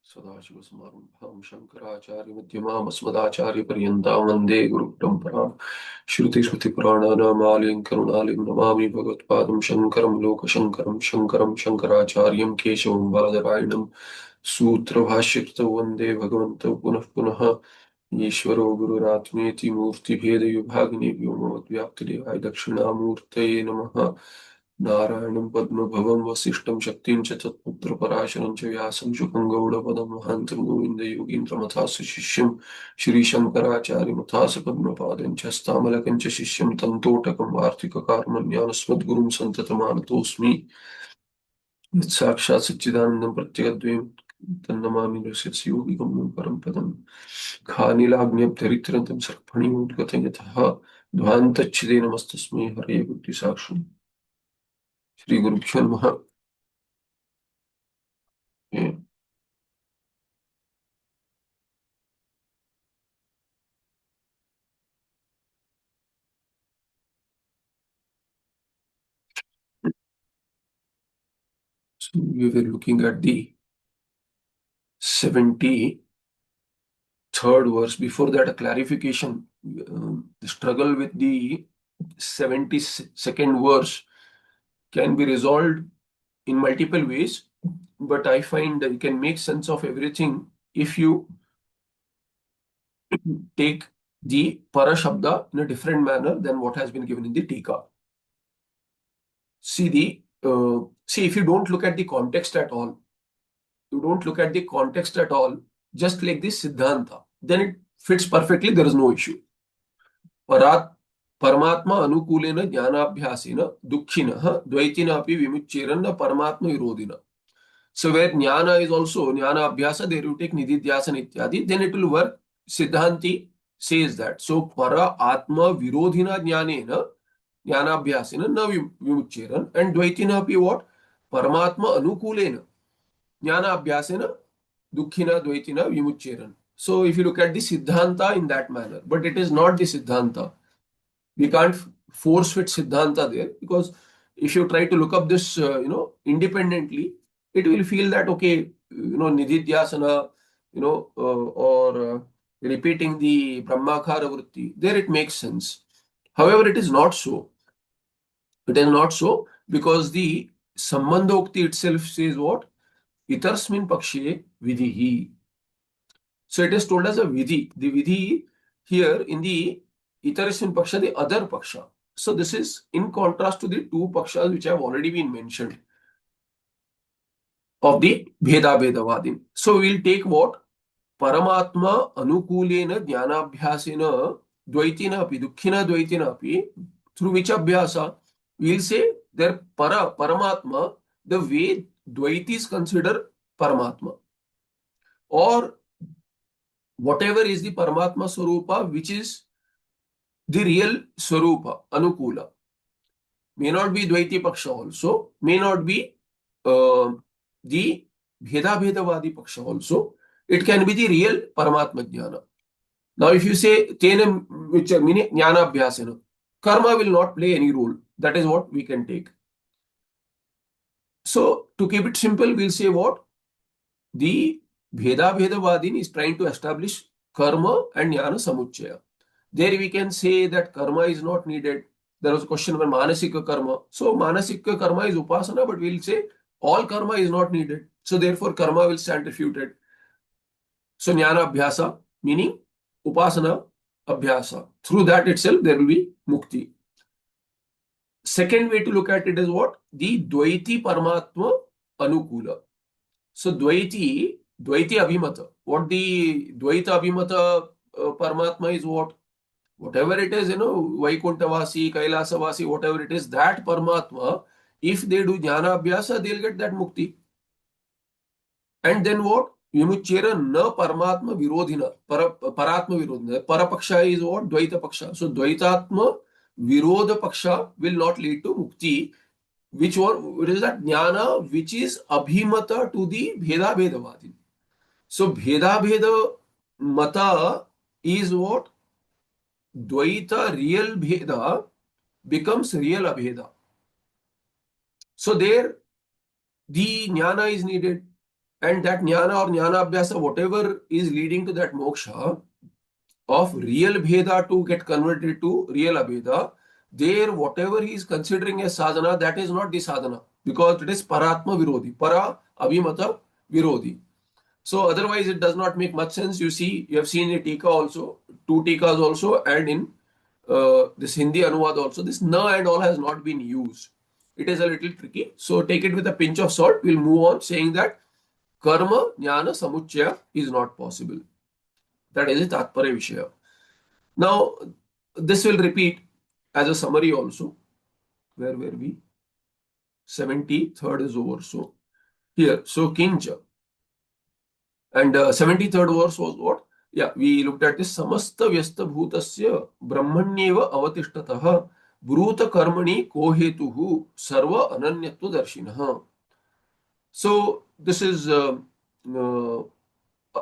सदाशिवसमारम्भां शङ्कराचार्यमध्यमाम् अस्मदाचार्यपर्यन्तां वन्दे गुरुपरम्पराम् श्रुतिस्मृतिपुराणानामालयं करुणालयं नमामि भगवत्पादं शङ्करं लोकशङ्करं शङ्करं शङ्कराचार्यं केशवं बादरायणं सूत्रभाष्यकृतौ वन्दे भगवन्तौ पुनः पुनः ईश्वरो गुरुरात्मेति मूर्तिभेदविभागिने व्योमवद्व्याप्तदेहाय दक्षिणामूर्तये नमः। नारायणं पद्मभवं वसिष्ठं शक्तिं च तत्पुत्रपराशरं च व्यासं शुकं गौडपदं महान्तं गोविन्दयोगीन्द्रमथास्य शिष्यं श्रीशङ्कराचार्यमथास्य पद्मपादं च हस्तामलकं च शिष्यं तन्तोटकं वार्तिककार्मण्यानस्मद्गुरुं सन्ततमानतोऽस्मि। साक्षात् सच्चिदानन्दं प्रत्यगद्वयं तन्नमामि नृसिंह योगिगम्यं परं पदम् खानिलाग्न्यब्धरित्रन्तं सर्पणिमुद्गतं यतः ध्वान्तच्छिदे नमस्तस्मै हरये बुद्धिसाक्षिणे श्रीगुरुभ्यो नमः। Yeah. So we were looking at the 73rd verse. Before that, a clarification. The struggle with the 72nd verse can be resolved in multiple ways, but I find that you can make sense of everything if you take the para shabda in a different manner than what has been given in the tika. See, if you don't look at the context at all, just like this Siddhanta, then it fits perfectly, there is no issue. Parat Paramatma Anukulena Jnanaabhyasena Dukkhina Dvaitina api Vimuchcherana Paramatma Virodhina. So where Jnana is also Jnana Abhyasa, there you take Nididhyasana Ityadi, then it will work. Siddhanti says that. So Para Atma Virodhina Jnanena Jnanabhyasena na Vimuchcheran and Dvaitina api what? Paramatma Anukulena Jnana Abhyasena Dukkhina Dvaitina Vimuchcheran. So if you look at the Siddhanta in that manner, but it is not the Siddhanta. We can't force fit Siddhanta there, because if you try to look up this, independently, it will feel that, okay, Nididhyasana, or repeating the Brahmakara Vritti, there it makes sense. However, it is not so. It is not so because the Sambandhokti itself says what? Itarsmin pakshe vidhihi. So it is told as a vidhi. The vidhi here in the itarsmin paksha, the other paksha. So this is in contrast to the two pakshas which have already been mentioned of the Bheda Bhedavadin. So we'll take what? Paramatma anukulena jnanabhyasena dvaitina api dukkhina dvaitina api. Through which abhyasa? We'll say there Paramatma, the way Dvaitis consider Paramatma, or whatever is the Paramatma Swarupa, which is the real Swarupa, Anukula. May not be Dvaiti Paksha also, may not be the Bheda Bhedavadi Paksha also. It can be the real Paramatma Jnana. Now, if you say Tena, which meaning Jnana Abhyasana, karma will not play any role. That is what we can take. So, to keep it simple, we'll say what? The Bheda Bhedavadin is trying to establish karma and Jnana Samuchaya. There we can say that karma is not needed. There was a question about Manasika karma. So, Manasika karma is Upasana, but we'll say all karma is not needed. So, therefore, karma will stand refuted. So, Jnana Abhyasa, meaning Upasana Abhyasa. Through that itself, there will be Mukti. Second way to look at it is what? The Dvaiti Paramatma Anukula. So, Dvaiti Abhimata. What the Dvaita Abhimata Paramatma is what? Whatever it is, Vaikuntavasi, Kailasavasi, whatever it is, that Paramatma, if they do Jnana Abhyasa, they'll get that Mukti. And then what? Vimuchchera na Paramatma Virodhina. Paratma Virodhina. Parapaksha is what? Dvaita Paksha. So, Dvaitatma Virodha Paksha will not lead to Mukti. Which one? It is that Jnana which is Abhimata to the Bheda Bhedavadin. So, Bheda Bheda Mata is what? Dvaita real Bheda becomes real Abheda. So there the Jnana is needed. And that jnana or jnana abhyasa, whatever is leading to that moksha of real bheda to get converted to real abheda, there whatever he is considering as sadhana, that is not the sadhana, because it is paratma virodhi, para abhimata virodhi. So otherwise it does not make much sense. You see, you have seen in Tika also, two Tikas also, and in this Hindi Anuvad also, this na and all has not been used. It is a little tricky. So take it with a pinch of salt. We'll move on saying that karma jnana samuchaya is not possible. That is a tatparya vishaya. Now, this will repeat as a summary also. Where were we? 73rd is over. So here, so kincha. And 73rd verse was what? Yeah, we looked at this. Samasta vyasta bhutasya brahmanyeva avatishtataha bhuta karmani kohetuhu sarva ananyatva darshinaha. So this is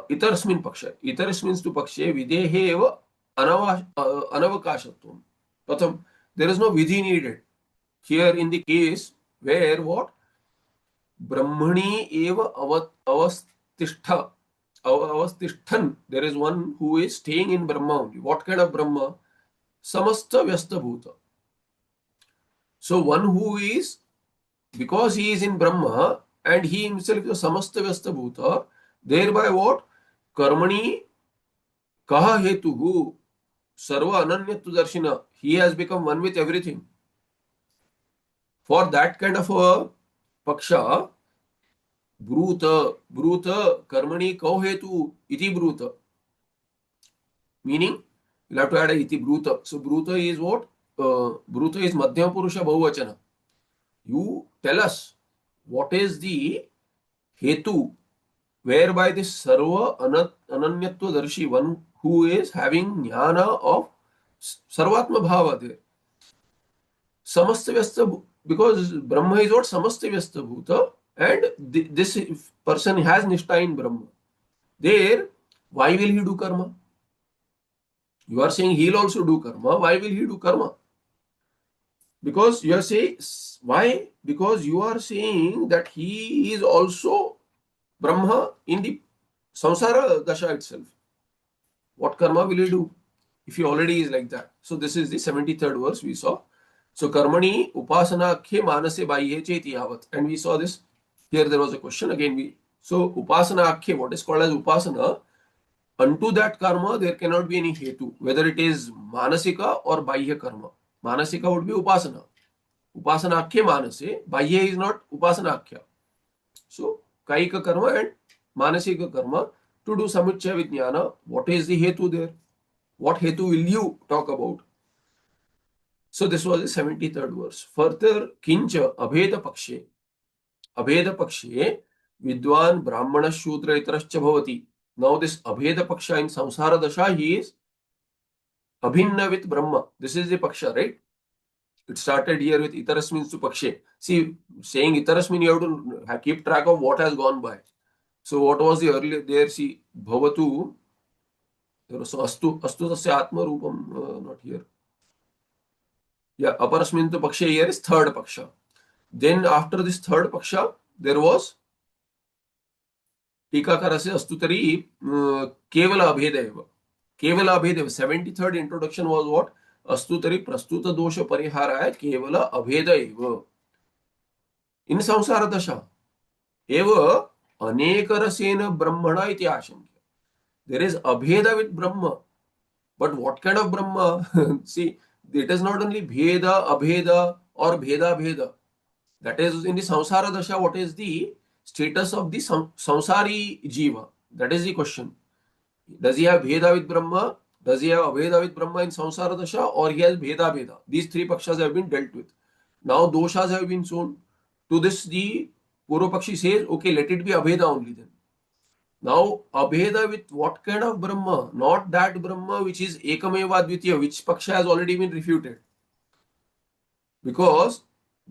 itarasmin paksha. Itaras means to pakshe videhe eva anavakashatvam. Pratham, there is no vidhi needed. Here in the case where what? Brahmani eva avastishta. Avastishtan. There is one who is staying in Brahma only. What kind of Brahma? Samasta vyasta bhuta. So one who is, because he is in Brahma and he himself is a samasta vyasta bhuta, thereby what? Karmani kaha hetuhu sarva ananyatva darshina. He has become one with everything. For that kind of a paksha, Bruta, karmani kau hetu iti bruta. Meaning, you'll have to add a iti bruta. So, bruta is what? Bruta is madhyama purusha bahuvachana. You tell us what is the hetu whereby this sarva ananyatva darshi, one who is having jnana of sarvatma bhava there. Samasta vyasta, because Brahma is what? Samasta vyasta bhuta. And this person has nishtha in Brahma. There, why will he do karma? You are saying he'll also do karma. Why will he do karma? Because you are saying, why? Because you are saying that he is also Brahma in the samsara dasha itself. What karma will he do if he already is like that? So this is the 73rd verse we saw. So karmani upasana khe manase bahye cheti yavat. And we saw this. Here there was a question again. So upasana akhe, what is called as upasana, unto that karma there cannot be any hetu, whether it is manasika or bahya karma. Manasika would be upasana. Upasana akhe manase, bahya is not upasana akhya. So kaika karma and manasika karma to do samuchaya vijnana. What is the hetu there? What hetu will you talk about? So this was the 73rd verse. Further, kincha abheda pakshe. Abheda pakshe vidwan brahmana shudra itarascha bhavati. Now this abheda paksha in samsara dasha, he is abhinna with Brahma. This is the paksha, right? It started here with itaras means to pakshe. See, saying itaras means you have to keep track of what has gone by. So what was the earlier there? See, bhavatu. There was astu tasya atma rupam, not here. Yeah, aparasmin to paksha here is third paksha. Then after this third paksha, there was टीकाकार से अस्तुतरी केवल अभेदेव. केवल अभेदेव. 73rd introduction was what? अस्तुतरी प्रस्तुत दोष परिहाराय केवल अभेद एव. इन संसार दशा एव अनेक रसेन ब्रह्मणा इति आशंक्य. There is abheda with Brahma. But what kind of Brahma? See, it is not only bheda, abheda or bheda, bheda. That is in the samsara dasha, what is the status of the samsari jiva? That is the question. Does he have bheda with Brahma? Does he have abheda with Brahma in samsara dasha, or he has bheda, bheda? These three pakshas have been dealt with. Now doshas have been shown. To this the Purva Pakshi says, okay, let it be abheda only then. Now, abheda with what kind of Brahma? Not that Brahma which is ekameva advitiya, which paksha has already been refuted. Because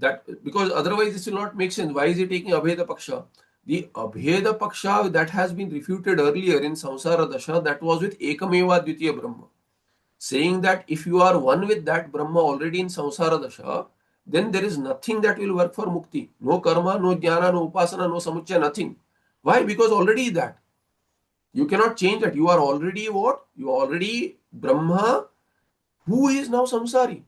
otherwise this will not make sense. Why is he taking abheda paksha? The abheda paksha that has been refuted earlier in samsara dasha, that was with ekameva advitiya Brahma. Saying that if you are one with that Brahma already in samsara dasha, then there is nothing that will work for mukti. No karma, no jnana, no upasana, no samuchaya, nothing. Why? Because already that. You cannot change that. You are already what? You are already Brahma, who is now samsari.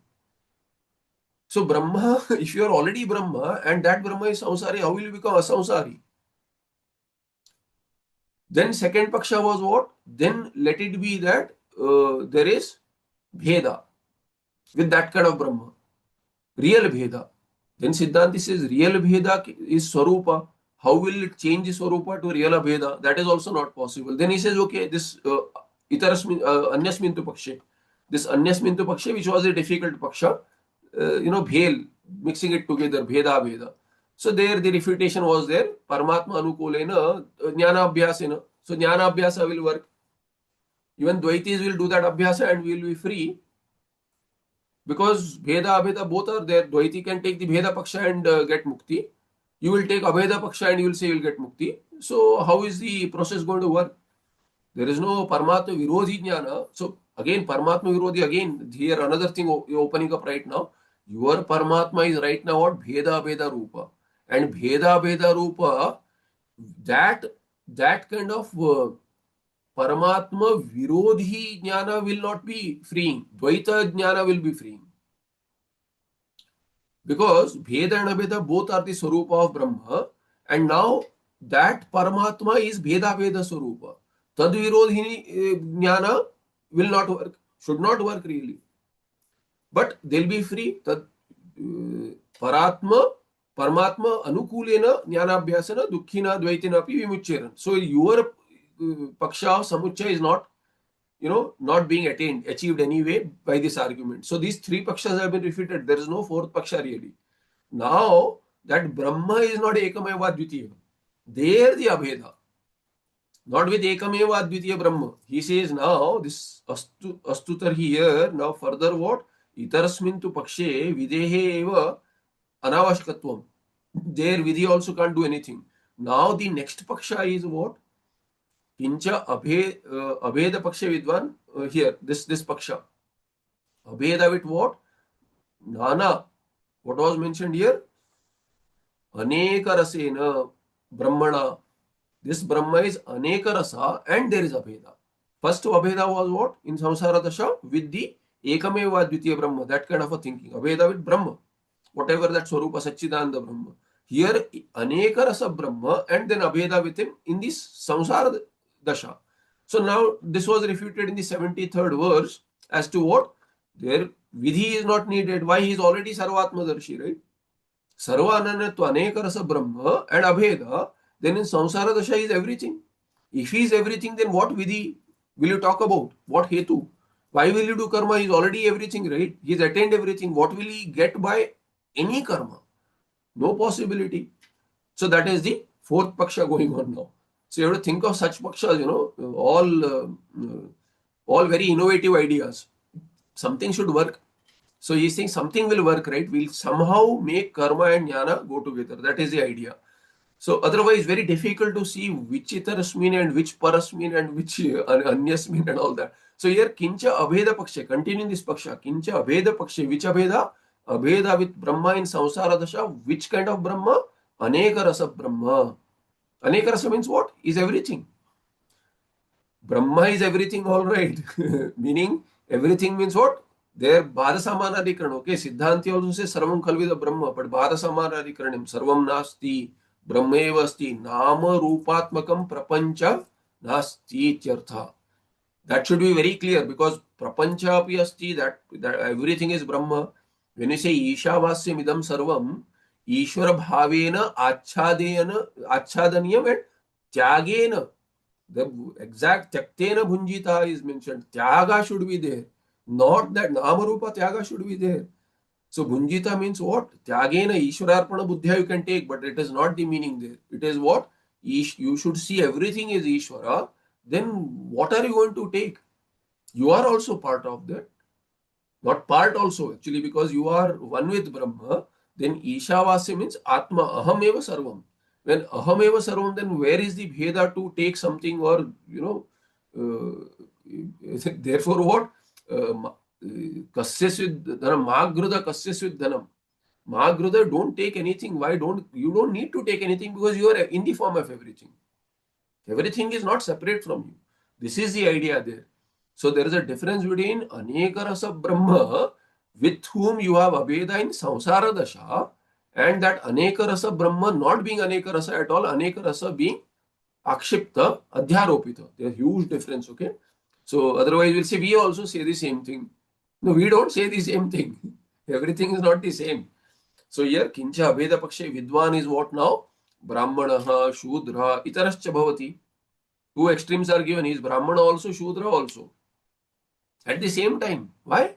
So Brahma, if you are already Brahma and that Brahma is samsari, how will you become a samsari? Then second paksha was what? Then let it be that there is Bheda with that kind of Brahma, real Bheda. Then Siddhanti says real Bheda is Swarupa. How will it change Swarupa to real Abheda? That is also not possible. Then he says, okay, this Anyasmintu Pakshe, this Anyasmintu Pakshe, which was a difficult Paksha, Bhel, mixing it together, Bheda, Bheda. So there the refutation was there, Paramatma Anukulena, Jnana Abhyasena. So Jnana Abhyasa will work. Even Dvaitis will do that Abhyasa and we will be free. Because Bheda, Abheda both are there. Dvaiti can take the Bheda Paksha and get Mukti. You will take Abheda Paksha and you will say you will get Mukti. So how is the process going to work? There is no Paramatma Virodhi Jnana. So again, Paramatma Virodhi, again, here another thing opening up right now. Your Paramatma is right now what? Bheda Bheda Rupa. And Bheda Bheda Rupa, that kind of Paramatma Virodhi Jnana will not be freeing. Dvaita Jnana will be freeing. Because Bheda and Abheda both are the Swarupa of Brahma, and now that Paramatma is Bheda Bheda Swarupa. Tad Virodhini Jnana will not work, should not work really. But they'll be free. Tad Paratma, Paramatma Anukulena Jnanabhyasana Dukkhina Dvaitina Api Vimucheran. So your Paksha of Samuchaya is not not being achieved anyway by this argument. So these three pakshas have been refuted. There is no fourth paksha really. Now that Brahma is not Ekameva Advitiya. There the Abheda. Not with Ekameva Advitiya Brahma. He says now this Astutar here, now further what? Itarasmin tu pakshe videhe eva anavashkatvam. There Vidhi also can't do anything. Now the next paksha is what? Kincha Abheda Paksha Vidwan, here, this Paksha. Abheda with what? Nana. What was mentioned here? Aneka Rasena Brahmana. This Brahma is Aneka Rasa and there is Abheda. First Abheda was what? In Samsara Dasha with the Ekameva Dvitiya Brahma. That kind of a thinking. Abheda with Brahma. Whatever that Swarupa Satchidananda Brahma. Here Aneka Rasa Brahma and then Abheda with him in this Samsara Dasha. So now this was refuted in the 73rd verse as to what? There Vidhi is not needed. Why? He is already Sarvatmadarshi, right? Sarva Ananyatva Aneka Rasa Brahma and Abheda, then in Samsara Dasha is everything. If he is everything, then what Vidhi will you talk about? What Hetu? Why will you do karma? He is already everything, right? He has attained everything. What will he get by any karma? No possibility. So that is the fourth paksha going on now. So you have to think of such pakshas, all very innovative ideas. Something should work. So he's saying something will work, right? We'll somehow make karma and jnana go together. That is the idea. So otherwise, very difficult to see which itarasmin and which parasmin and which anyasmin and all that. So here, kincha abheda paksha, continuing this paksha, kincha abheda paksha, which abheda? Abheda with Brahma in samsara dasha, which kind of Brahma? Aneka rasa Brahma. Aneka rasa means what? Is everything. Brahma is everything, all right. Meaning, everything means what? There, Bhada Samanadikaran. Okay, Siddhanti also says Sarvam Khalvida Brahma, but Bhada Samanadikaran, Sarvam Nasti, Brahmeva Asti, Nama Rupatmakam Prapancha Nasti Tyartha. That should be very clear because Prapancha api asti, that everything is Brahma. When you say Ishavasya Midam Sarvam, Ishvara Bhavena Achhadaniyam and Tyagena. The exact Tyaktena Bhunjita is mentioned. Tyaga should be there. Not that Namarupa Tyaga should be there. So Bhunjita means what? Tyagena Ishwararpana Buddhya you can take, but it is not the meaning there. It is what? You should see everything is Ishvara. Then what are you going to take? You are also part of that. Not part also actually, because you are one with Brahma. Then Ishavasya means Atma Aham Eva Sarvam. When Aham Eva Sarvam, then where is the Bheda to take something or, therefore what? Kasya Siddhanam, Magruda Kasya Siddhanam. Magruda, don't take anything. Why don't you don't need to take anything because you are in the form of everything. Everything is not separate from you. This is the idea there. So there is a difference between Aneka Rasa Brahma, with whom you have Abheda in Samsara Dasha, and that Aneka Rasa Brahma not being Aneka Rasa at all, Aneka Rasa being Akshipta, Adhyaropita. There's a huge difference, okay? So otherwise we'll say, we also say the same thing. No, we don't say the same thing. Everything is not the same. So here, Kincha Abheda Pakshe Vidwan is what now? Brahmanaha, Shudra, Itarascha Bhavati. Two extremes are given. He is Brahmana also, Shudra also. At the same time. Why?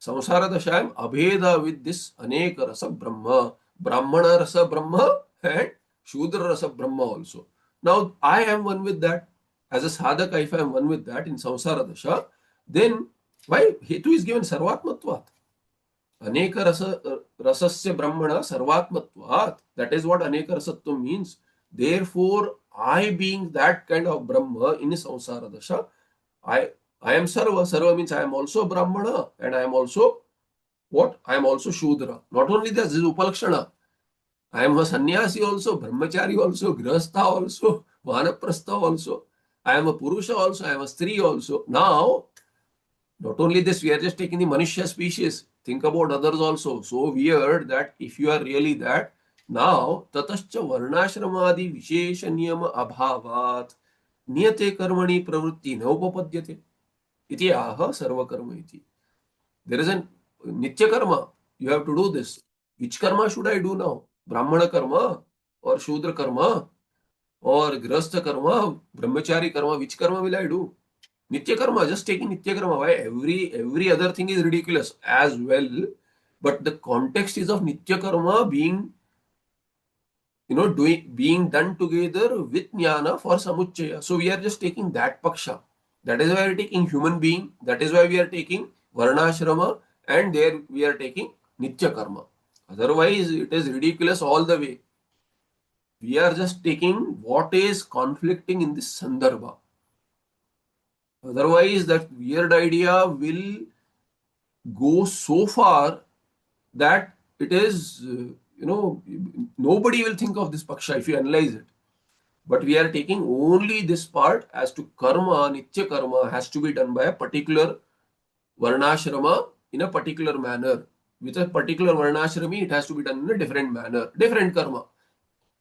Samsara Dashayam Abheda with this Aneka Rasa Brahma, Brahmana Rasa Brahma and Shudra Rasa Brahma also. Now, I am one with that. As a sadhaka, if I am one with that in Samsara Dasha, then why? Hetu is given Sarvatmatvat. Aneka rasasya brahmana sarvatmatvat. That is what aneka rasatvam means. Therefore, I being that kind of Brahma in samsara dasha, I am sarva. Sarva means I am also brahmana and I am also what? I am also shudra. Not only this is upalakshana. I am a sannyasi also, brahmachari also, grihastha also, vanaprastha also. I am a purusha also, I am a stri also. Now, not only this, we are just taking the Manushya species. Think about others also. So weird that if you are really that, now tatascha varnashramadi vishesha niyama abhavat niyate karmani pravritti na upapadyate iti aha sarva karma iti. There is a nitya karma. You have to do this. Which karma should I do now? Brahmana karma or Shudra karma or Grihastha karma, Brahmachari karma? Which karma will I do? Nitya karma, just taking Nitya karma. Why? Every other thing is ridiculous as well. But the context is of Nitya karma being, being done together with Jnana for Samuchaya. So we are just taking that Paksha. That is why we are taking human being. That is why we are taking Varnashrama. And there we are taking Nitya karma. Otherwise, it is ridiculous all the way. We are just taking what is conflicting in this Sandarbha. Otherwise, that weird idea will go so far that it is, nobody will think of this Paksha if you analyze it. But we are taking only this part as to karma, Nitya karma has to be done by a particular Varnashrama in a particular manner. With a particular Varnashrami, it has to be done in a different manner, different karma.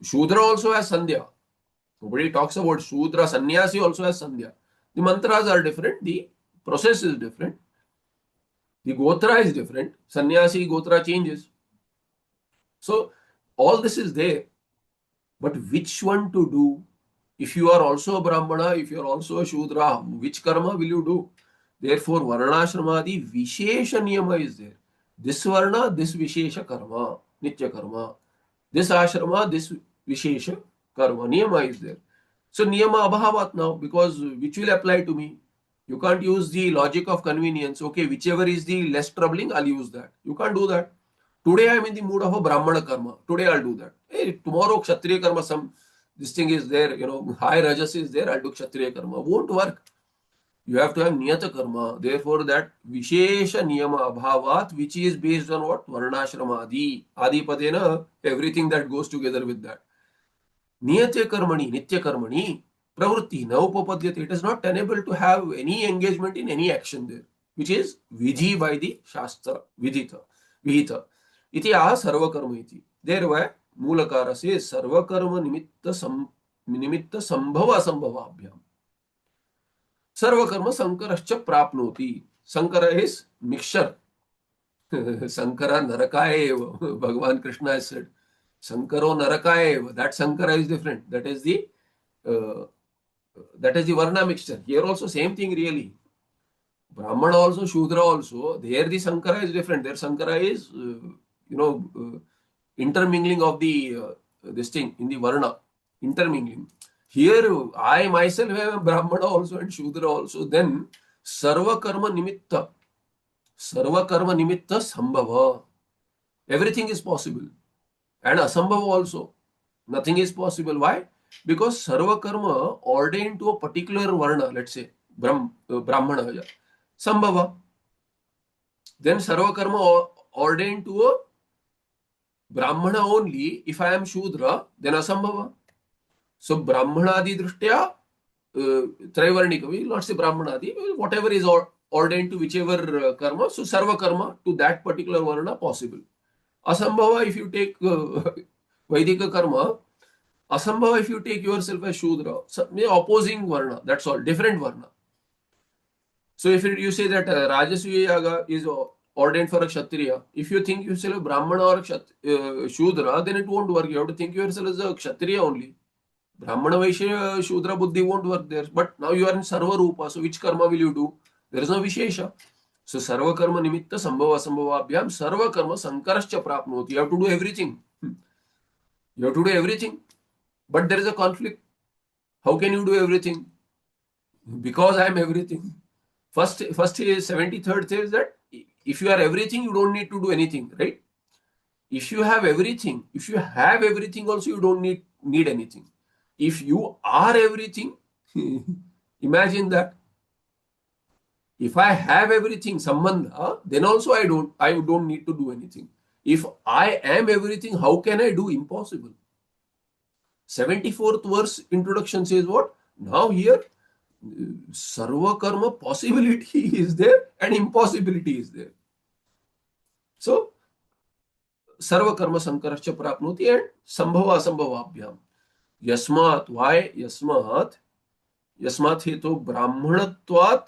Shudra also has Sandhya. Nobody talks about Shudra. Sannyasi also has Sandhya. The mantras are different. The process is different. The gotra is different. Sannyasi gotra changes. So all this is there. But which one to do? If you are also a Brahmana, if you are also a Shudra, which karma will you do? Therefore, Varnashramadi Vishesha Niyama is there. This Varna, this Vishesha karma, Nitya karma. This Ashrama, this Vishesha karma, Niyama is there. So Niyama Abhavat now, because which will apply to me? You can't use the logic of convenience. Okay, whichever is the less troubling, I'll use that. You can't do that. Today I'm in the mood of a Brahmana karma. Today I'll do that. Hey, tomorrow Kshatriya karma, this thing is there, high Rajas is there, I'll do Kshatriya karma. Won't work. You have to have Niyata karma. Therefore, that Vishesha Niyama Abhavat, which is based on what? Varnashrama Adi. Adi Padena, everything that goes together with that. Niyate karmani, Nitya karmani, pravritti na upapadyate. It is not tenable to have any engagement in any action there, which is vidhi by the Shastra, vidhita, vihita. Iti aha sarva karma iti. Thereby, Mulakara says sarva karma nimitta sambhava sambhavabhyam. Sarva karma sankarascha prapnoti. Sankara is mixture. Sankara narakaya. Bhagavan Krishna has said. Sankaro narakaya. That Sankara is different. That is the Varna mixture. Here also same thing really. Brahmana also, Shudra also. There the Sankara is different. Their Sankara is, intermingling of the this thing in the Varna. Intermingling. Here I myself am a Brahmana also and Shudra also. Then Sarva Karma Nimitta. Sarva Karma Nimitta Sambhava. Everything is possible. And Asambhava also. Nothing is possible. Why? Because Sarva Karma ordained to a particular Varna, let's say, Brahmana, Sambhava. Then Sarva Karma ordained to a Brahmana only. If I am Shudra, then Asambhava. So Brahmanadi Drishtya, Traivarnika, we will not say Brahmanadi, whatever is ordained to whichever karma, so Sarva karma to that particular Varna possible. Asambhava, if you take Vaidika karma, Asambhava, if you take yourself as Shudra, opposing Varna, that's all, different Varna. So if you say that Rajasviya Yaga is ordained for a Kshatriya, if you think yourself a Brahmana or a Shudra, then it won't work. You have to think yourself as a Kshatriya only. Brahmana Vaishya Shudra Buddhi won't work there. But now you are in Sarva Rupa, so which karma will you do? There is no Vishesha. So Sarva Karma Nimitta Sambhava Sambhavabhyam Sarva Karma Sankarascha Prapnoti. You have to do everything. You have to do everything. But there is a conflict. How can you do everything? Because I am everything. First 73rd says that if you are everything, you don't need to do anything, right? If you have everything also, you don't need anything. If you are everything, imagine that. If I have everything, sambandha, then also I don't need to do anything. If I am everything, how can I do? Impossible. 74th verse introduction says what? Now here, Sarva karma possibility is there and impossibility is there. So, Sarva karma sankarascha prapnoti and sambhava asambhavabhyam. Yasmat, why? Yasmat hetu brahmanatvat,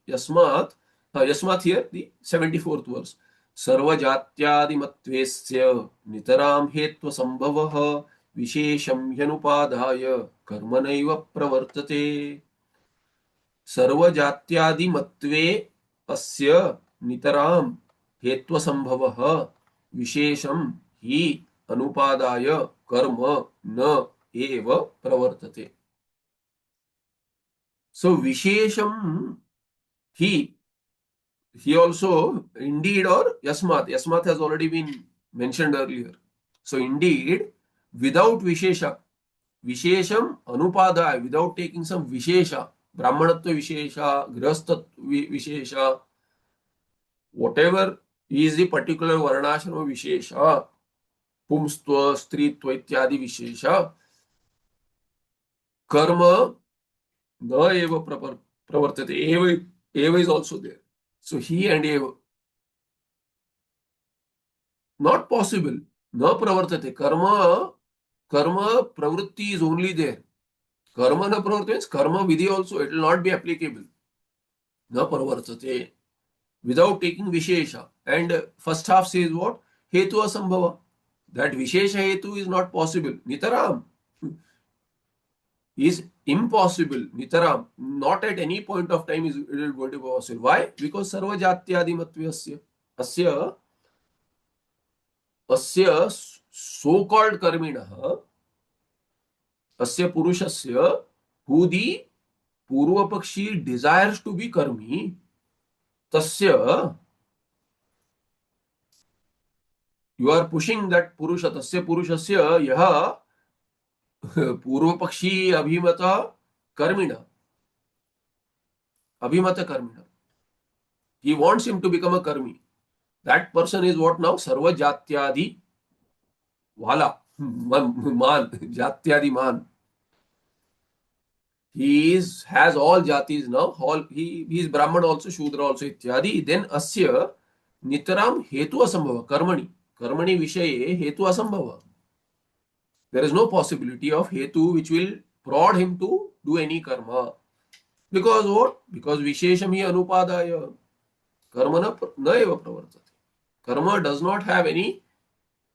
yasmat here, the 74th verse. Sarva jatyadi matvesya nitaram hetva sambhavah vishesham yanupadhaya karmanaiva pravartate. सर्व जात्यादि मत्वे अस्य नितराम हेत्व संभवः विशेषम ही अनुपादाय कर्म न एव प्रवर्तते. So विशेषम he also indeed or yasmat has already been mentioned earlier. So indeed without vishesham anupadaya, without taking some vishesha, Brahmanatva Vishesha, Grihasthatva Vishesha, whatever is the particular Varnashrama Vishesha, Pumstva, Stritva, Ityadi Vishesha, Karma, Na Eva Pravartate, Eva is also there. So he and Eva. Not possible. Na Pravartate. Karma Pravritti is only there. Karma na pravartate means karma vidhi also, it will not be applicable. Na pravartate. Without taking vishesha. And first half says what? Hetu asambhava. That vishesha hetu is not possible. Nitaram is impossible. Nitaram. Not at any point of time is it going to be possible. Why? Because sarva jatyadi matvasya. Asya so-called karminaha Asya Purushasya, who the Purva Pakshi desires to be Karmi, Tasya, you are pushing that Purusha, Tasya Purushasya, Yaha Purva Pakshi Abhimata Karmina. He wants him to become a Karmi. That person is what now? Sarva Jatyadi Wala. Man, Jatyadi man. He has all jatis now. He is Brahman also, Shudra also, Ityadi. Then Asya Nitaram Hetu Asambhava. Karmani Vishaye Hetu Asambhava. There is no possibility of Hetu which will prod him to do any karma. Because what? Because Vishesham hi Anupadaya. Karma na eva pravartate. Karma does not have any.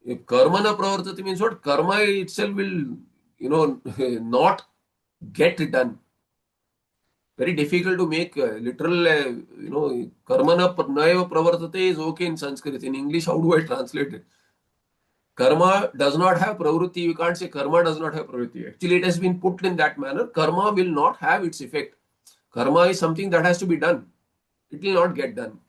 If karma na pravartate means what? Karma itself will, not get done. Very difficult to make literal, karma na eva pravartate is okay in Sanskrit. In English, how do I translate it? Karma does not have pravritti. You can't say karma does not have pravritti. Actually, it has been put in that manner. Karma will not have its effect. Karma is something that has to be done. It will not get done.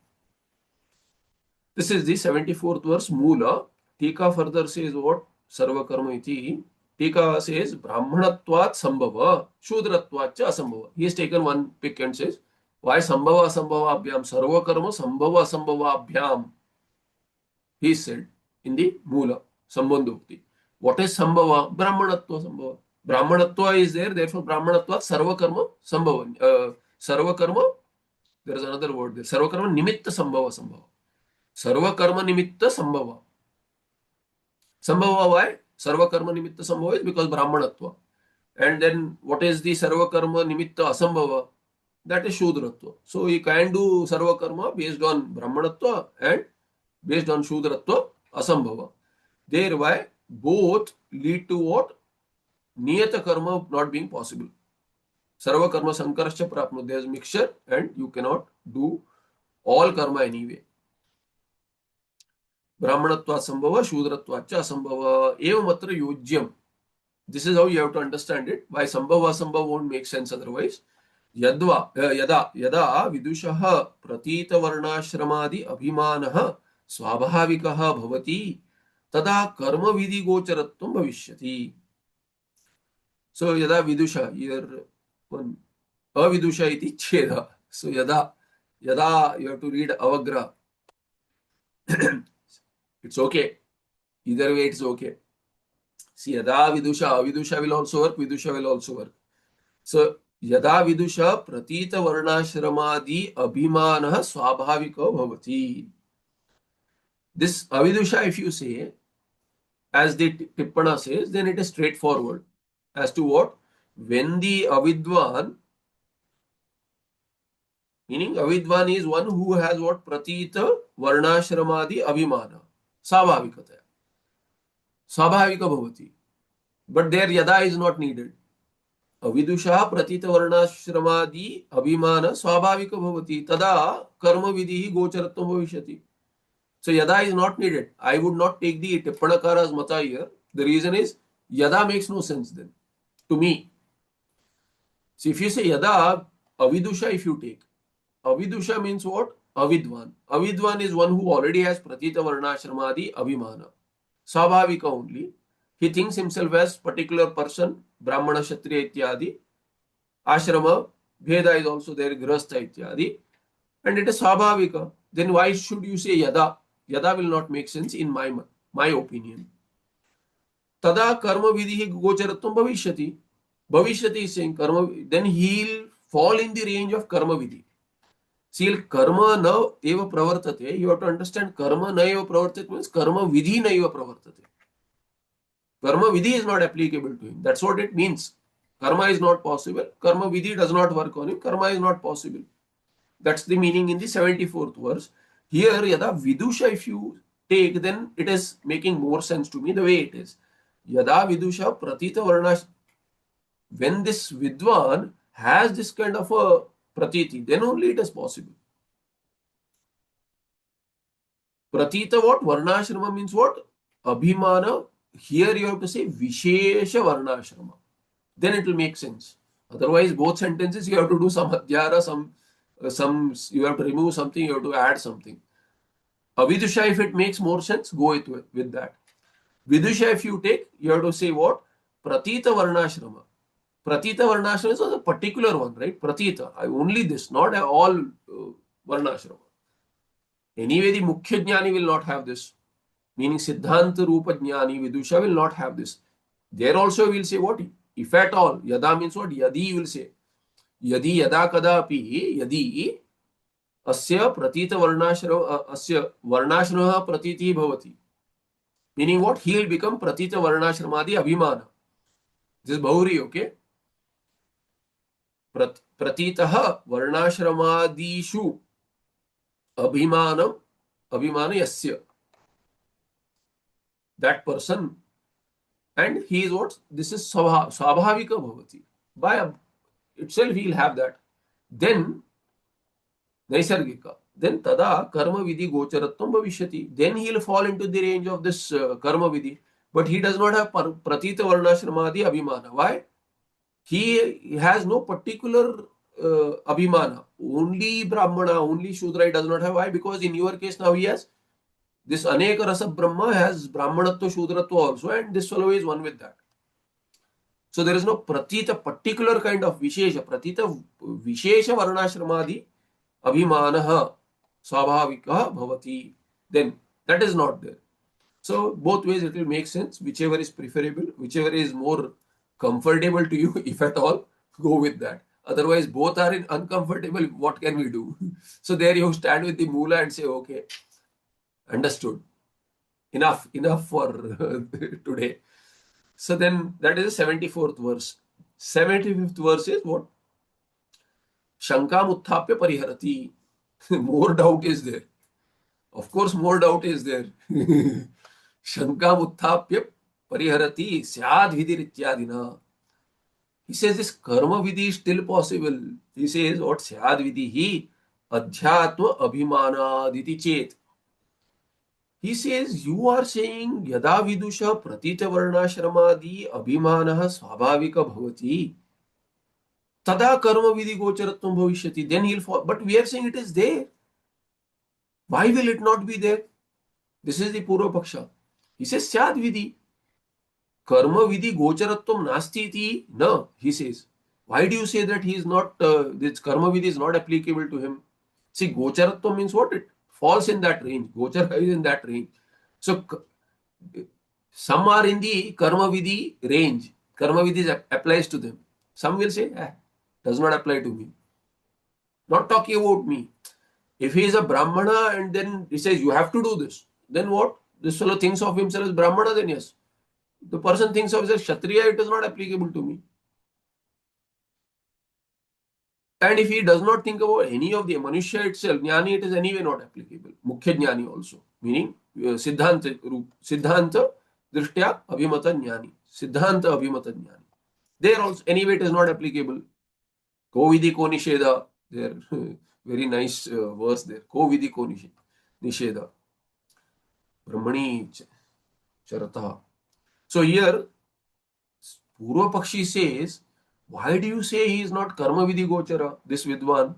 This is the 74th verse, Mula. Tika further says what? Sarva karma iti. Tika says Brahmanatvat sambhava, Shudratvat cha asambhava. He has taken one pick and says, why sambhava asambhava abhyam? Sarva karma sambhava asambhava abhyam. He said in the Mula, Sambandhukti. What is sambhava? Brahmanatva sambhava. Brahmanatva is there, therefore Brahmanatvat Sarva Karma Sambhava. Sarva Karma, there is another word there. Sarva Karma Nimitta Sambhava Sambhava. Sarva Karma Nimitta Sambhava. Sambhava, why? Sarva Karma Nimitta Sambhava is because Brahmanatva. And then what is the Sarva Karma Nimitta Asambhava? That is Shudratva. So you can do Sarva Karma based on Brahmanatva and based on Shudratva Asambhava. Thereby both lead to what? Niyata Karma not being possible. Sarva Karma Sankarascha Prapno. There is mixture and you cannot do all karma anyway. Brahmanatva Sambhava, Shudratva Asambhava, Evamatra Yojyam. This is how you have to understand it. Why Sambhava Asambhava won't make sense otherwise. Yada vidushaha pratita varnashramadi abhimanaha swabhavikaha bhavati tada karma vidhi gocharatvam bhavishyati. So yada vidusha, here one avidusha iti cheda. So yada you have to read avagra. It's okay. Either way it's okay. See, yada vidusha, avidusha will also work, vidusha will also work. So yada vidusha pratita varnashramadi abhimanaha swabhavika bhavati. This avidusha, if you say, as the Tippana says, then it is straightforward. As to what? When the avidwan, meaning avidwan is one who has what? Pratita varnashramadi abhimana. Swabhavikataya. Swabhavika bhavati. But there yada is not needed. Avidusha pratita varnashramadi abhimana swabhavika bhavati tada karma vidhi gocharatvam bhavishyati. So yada is not needed. I would not take the Tippanakara's mata here. The reason is yada makes no sense then to me. So if you say yada, avidusha if you take, avidusha means what? Avidwan. Avidwan is one who already has pratita varnashramadi abhimana. Swabhavika only. He thinks himself as particular person, Brahmana, Kshatriya, ityadi. Ashrama, Veda is also there, Grihastha, ityadi. And it is Swabhavika. Then why should you say yada? Yada will not make sense in my opinion. Tada karma vidhi gocharatvam bhavishyati. Bhavishyati is saying karma, then he'll fall in the range of karma vidhi. See, karma na eva pravartate. You have to understand karma na eva pravartate means karma vidhi na eva pravartate. Karma vidhi is not applicable to him. That's what it means. Karma is not possible. Karma vidhi does not work on him. Karma is not possible. That's the meaning in the 74th verse. Here, yada vidusha, if you take, then it is making more sense to me the way it is. Yada vidusha pratita varnash. When this vidwan has this kind of a pratiti, then only it is possible. Pratita what? Varnashrama means what? Abhimana. Here you have to say Vishesha Varnashrama. Then it will make sense. Otherwise, both sentences you have to do some adhyara, some you have to remove something, you have to add something. Avidusha, if it makes more sense, go with that. Vidusha, if you take, you have to say what? Pratita Varnashrama. Pratita Varnashrama is a particular one, right? Pratita. Only this, not all Varnashrama. Anyway, the Mukhya Jnani will not have this. Meaning Siddhanta Rupa Jnani Vidusha will not have this. There also will say what? If at all. Yada means what? Yadi will say. Yadi yada kadapi yadi asya pratita varnashrama pratiti bhavati. Meaning what? He will become pratita varnashramadi abhimana. This is Bahuri, okay? Pratitaha varnashramadishu abhimana yasya. That person, and he is what? This is Swabhavika Bhavati. By itself, he will have that. Then, Naisargika. Then, Tada Karma Vidhi Gocharatvam Bhavishyati. Then he will fall into the range of this Karma Vidhi. But he does not have Pratita Varnashramadi Abhimana. Why? He has no particular Abhimana. Only Brahmana, only Shudra he does not have. Why? Because in your case now he has this Aneka Rasa Brahma has Brahmanatva, Shudratva also, and this fellow is one with that. So there is no Pratita, particular kind of Vishesha. Pratita Vishesha Varnashramadi Abhimanaha Swabhavika Bhavati. Then that is not there. So both ways it will make sense, whichever is preferable, whichever is more comfortable to you, if at all, go with that. Otherwise, both are uncomfortable. What can we do? So there you stand with the Moola and say, okay, understood. Enough for today. So then that is the 74th verse. 75th verse is what? Shankam utthapya pariharati. More doubt is there. Of course, more doubt is there. Shankam utthapya pariharati syad vidir ityadina. He says this karma vidhi is still possible. He says what syad vidhi hi adhyatma abhimanaditi chet. He says you are saying yada vidusha pratita varnashramadi abhimanah swabhavika bhavati tada karma vidhi gocharatvam bhavishyati. Then he'll fall. But we are saying it is there. Why will it not be there? This is the Purva Paksha. He says syad vidhi. Karma vidhi gocharatvam nasti iti. No, he says. Why do you say that he is not, this karma vidhi is not applicable to him? See, gocharatvam means what? It falls in that range. Gochara is in that range. So, some are in the karma vidhi range. Karma vidhi applies to them. Some will say, does not apply to me. Not talking about me. If he is a Brahmana and then he says, you have to do this, then what? This fellow thinks of himself as Brahmana, then yes. The person thinks of himself as Kshatriya, it is not applicable to me. And if he does not think about any of the Manushya itself, Jnani, it is anyway not applicable. Mukhya Jnani also. Meaning, Siddhanta Drishtya Abhimata Jnani. Siddhanta Abhimata Jnani. There also, anyway, it is not applicable. Ko vidhi ko nisheda. There, very nice verse there. Ko vidhi ko nisheda. Brahmani charata. So here, Purva Pakshi says, why do you say he is not karma vidhi gochara, this Vidwan?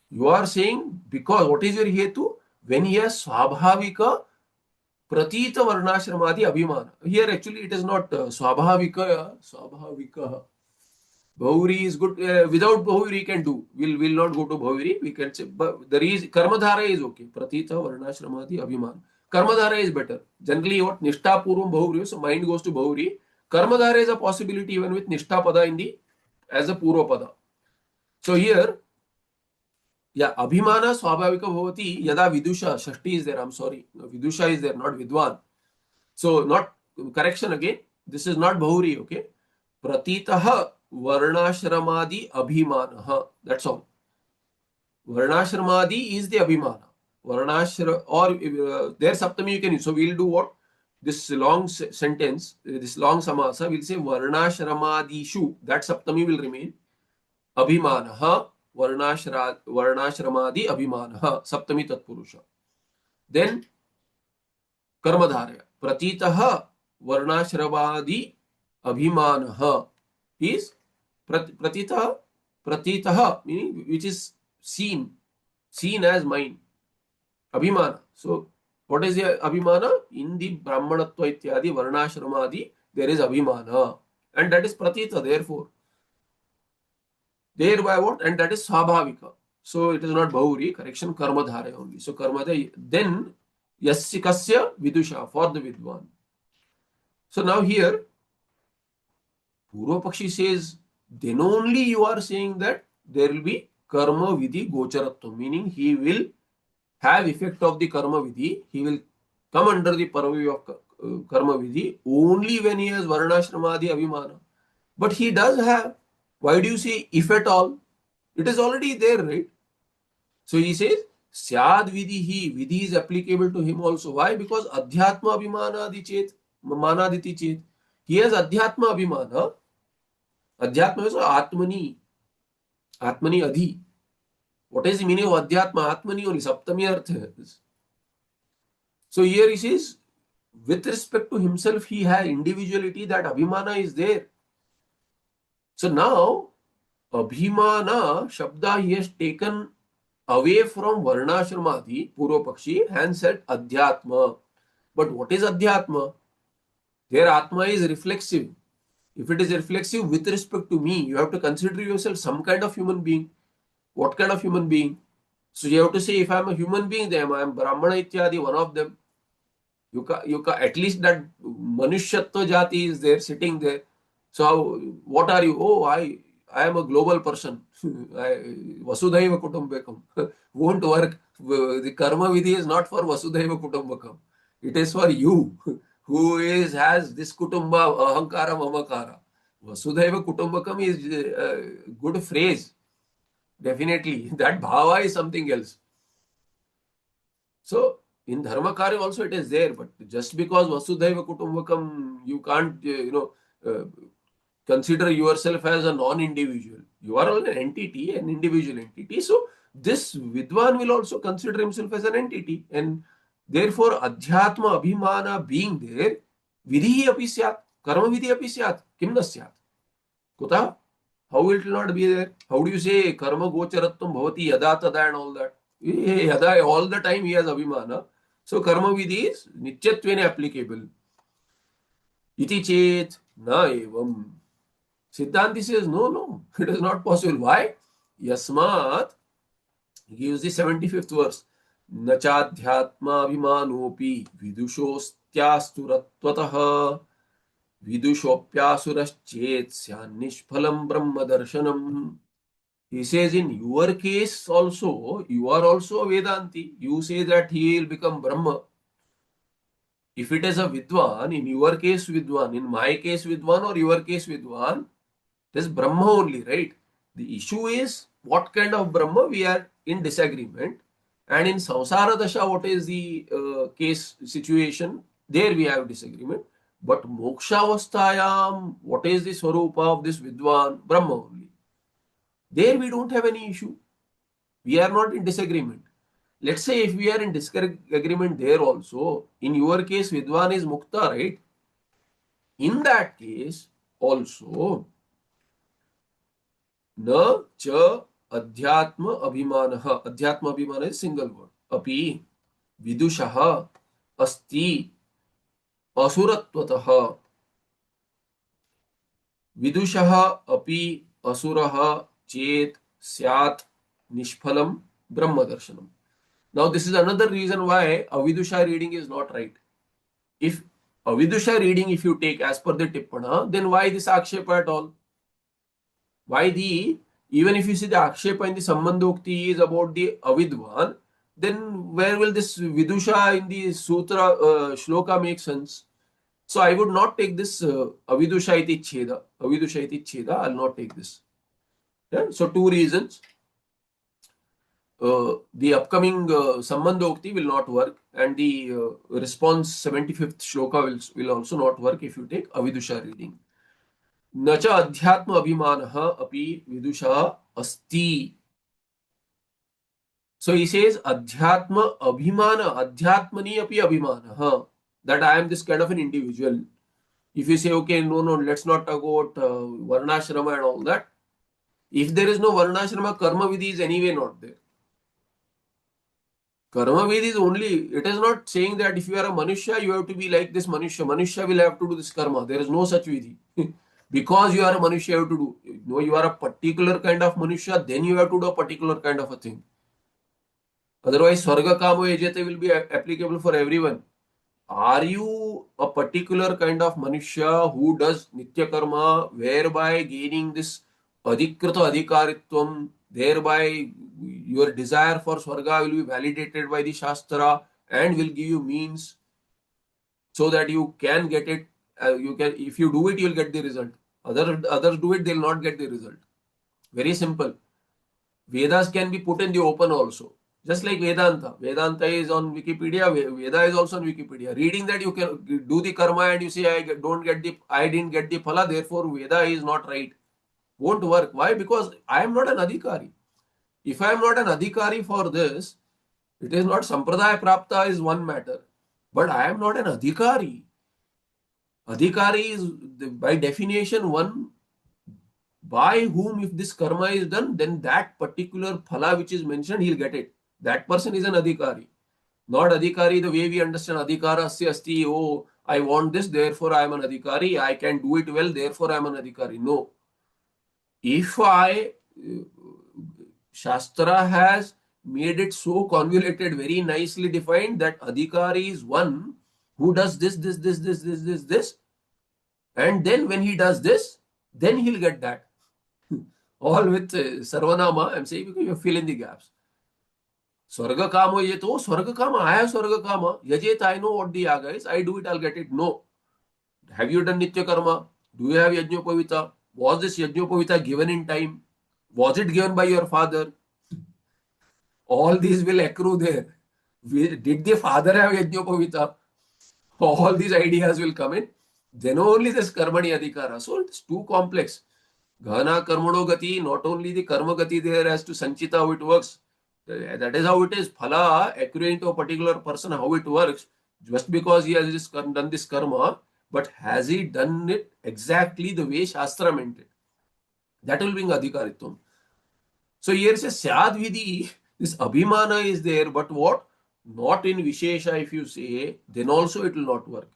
You are saying, because what is your hetu? When he has swabhavika pratita varnashramadi abhimana. Here actually it is not swabhavika. Bhauri is good. Without Bhauri can do. We'll not go to Bhauri. We can say, but there is Karmadhara is okay. Pratita varnashramadi abhimana. Karmadhara is better. Generally what? Nishtha purvam Bhauri. So mind goes to Bhauri. Karmadhara is a possibility even with Nishtha pada in the as a Purva pada. So here, yeah, Abhimana Swabhavika Bhavati Yada Vidusha, Shashti is there, I'm sorry. Vidusha is there, not Vidwan. So, not, correction again, this is not Bhauri, okay? Pratitaha Varnashramadi Abhimanaha, that's all. Varnashramadi is the Abhimana. Varnashra, or there Saptami you can use. So, we'll do what? This long sentence, this long samasa, we'll say Varnashramadishu, that Saptami will remain. Abhimanaha Varnashramadi Abhimanaha Saptami Tatpurusha. Then Karmadharya. Pratitaha Varnashramadi Abhimanaha is Pratitaha, meaning which is seen as mine. Abhimana. So, what is the Abhimana? In the Brahmanatva Ityadi Varnashramadi, there is Abhimana. And that is Pratita, therefore. Thereby what? And that is Swabhavika. So it is not Bhauri, correction, Karmadhara only. So Karmadhara, then Yasikasya Vidusha, for the Vidwan. So now here, Purva Pakshi says, then only you are saying that there will be Karma Vidhi Gocharatva, meaning he will have effect of the Karma Vidhi, he will come under the purview of Karma Vidhi only when he has Varnashramadi Abhimana. But he does have. Why do you say if at all? It is already there, right? So he says, Syad vidhi is applicable to him also. Why? Because Adhyatma Manaditi chet. He has Adhyatma Abhimana. Adhyatma is Atmani Adhi. What is the meaning of Adhyatma? Atmani only, Saptami Artha. So here he says, with respect to himself, he has individuality, that Abhimana is there. So now, Abhimana Shabda he has taken away from Varnashramadi, Purva Pakshi, and said Adhyatma. But what is Adhyatma? Their Atma is reflexive. If it is reflexive with respect to me, you have to consider yourself some kind of human being. What kind of human being? So you have to say, if I am a human being, then I am Brahmana Ityadi, one of them. You can, at least that Manushyatva Jati is there, sitting there. So what are you? Oh, I am a global person. Vasudhaiva Kutumbakam. Won't work. The karma vidhi is not for Vasudhaiva Kutumbakam. It is for you who has this kutumba ahankara mamakara. Vasudhaiva Kutumbakam is a good phrase. Definitely. That bhava is something else. So in Dharmakarya also it is there, but just because Vasudhaiva Kutumbakam, you can't, consider yourself as a non-individual. You are an entity, an individual entity. So this Vidwan will also consider himself as an entity. And therefore, Adhyatma Abhimana being there, Vidhi api syat, Karma Vidhi api syat, Kim na syat. Kuta? How it will not be there? How do you say Karma Gocharattam Bhavati Yada Tada and all that? Yada, all the time he has Abhimana. So Karma Vidhi is Nityattvene applicable. Iti chet na evam. Siddhanti says, no, it is not possible. Why? Yasmat, he gives the 75th verse. Nachadhyatma vimanopi vidushostyasturatvataha vidushopyasuraschet nishphalam brahma darshanam. He says, in your case also, you are also a Vedanti. You say that he will become Brahma. If it is a Vidwan, in your case Vidwan, in my case Vidwan, or your case Vidwan, it is Brahma only, right? The issue is what kind of Brahma we are in disagreement. And in Samsara Dasha, what is the case situation? There we have disagreement. But Moksha Avasthayam, what is the Swarupa of this Vidwan? Brahma only. There we don't have any issue. We are not in disagreement. Let's say if we are in disagreement there also, in your case Vidwan is Mukta, right? In that case also, न च अध्यात्म अभिमानः, अध्यात्म अभिमान is single word, अपि विदुषः अस्ति असुरत्वतः, विदुषः अपि असुरः चेत स्यात् निष्फलम ब्रह्म दर्शनम. Now this is another reason why avidusha reading is not right. If avidusha reading, if you take as per the tippana, then why this akshepa at all? Why even if you see the akshepa in the sambandhokti is about the avidwan, then where will this vidusha in the sutra shloka make sense? So I would not take this avidusha iti cheda. Avidusha iti cheda, I will not take this. Yeah? So two reasons. The upcoming sambandhokti will not work, and the response 75th shloka will also not work if you take avidusha reading. न च अध्यात्म अभिमानः अपि विदुषः अस्ति. So he says adhyatma abhimana, adhyatmani api abhimanah, that I am this kind of an individual. If you say, okay, no, let's not talk about varnashrama and all that. If there is no varnashrama, karma vidhi is anyway not there. Karma vidhi is only, it is not saying that if you are a manushya, you have to be like this manushya. Manushya will have to do this karma. There is no such vidhi. Because you are a manushya, you have to do. No, you are a particular kind of manushya, then you have to do a particular kind of a thing. Otherwise, Swarga Kamo Ejete will be applicable for everyone. Are you a particular kind of Manushya who does Nitya Karma, whereby gaining this Adhikrita Adhikaritvam, thereby your desire for Swarga will be validated by the Shastra and will give you means so that you can get it. If you do it, you will get the result. Others do it, they will not get the result. Very simple. Vedas can be put in the open also. Just like Vedanta. Vedanta is on Wikipedia. Veda is also on Wikipedia. Reading that, you can do the karma and you say, I didn't get the phala, therefore Veda is not right. Won't work. Why? Because I am not an adhikari. If I am not an adhikari for this, it is not sampradaya prapta is one matter. But I am not an adhikari. Adhikari is by definition one by whom if this karma is done, then that particular phala which is mentioned, he will get it. That person is an adhikari. Not adhikari the way we understand adhikara asya asti, oh, I want this, therefore I am an adhikari, I can do it well, therefore I am an adhikari. No. If Shastra has made it so convoluted, very nicely defined that adhikari is one who does this, and then when he does this, then he'll get that. All with Sarvanama, I'm saying because you fill in the gaps. Swarga kama yeto, Swarga kama, I have Swarga kama. Yajet, I know what the yaga is. I do it, I'll get it. No. Have you done Nitya Karma? Do you have Yajñopavita? Was this Yajñopavita given in time? Was it given by your father? All these will accrue there. Did the father have Yajñopavita? All these ideas will come in. Then only this Karmani Adhikara. So it's too complex. Ghana Karmano Gati, not only the Karma Gati there as to Sanchita, how it works. That is how it is. Phala, accruing to a particular person, how it works. Just because he has done this karma, but has he done it exactly the way Shastra meant it? That will bring Adhikaritvam. So here it says Syad Vidhi, this Abhimana is there, but what? Not in Vishesha, if you say, then also it will not work.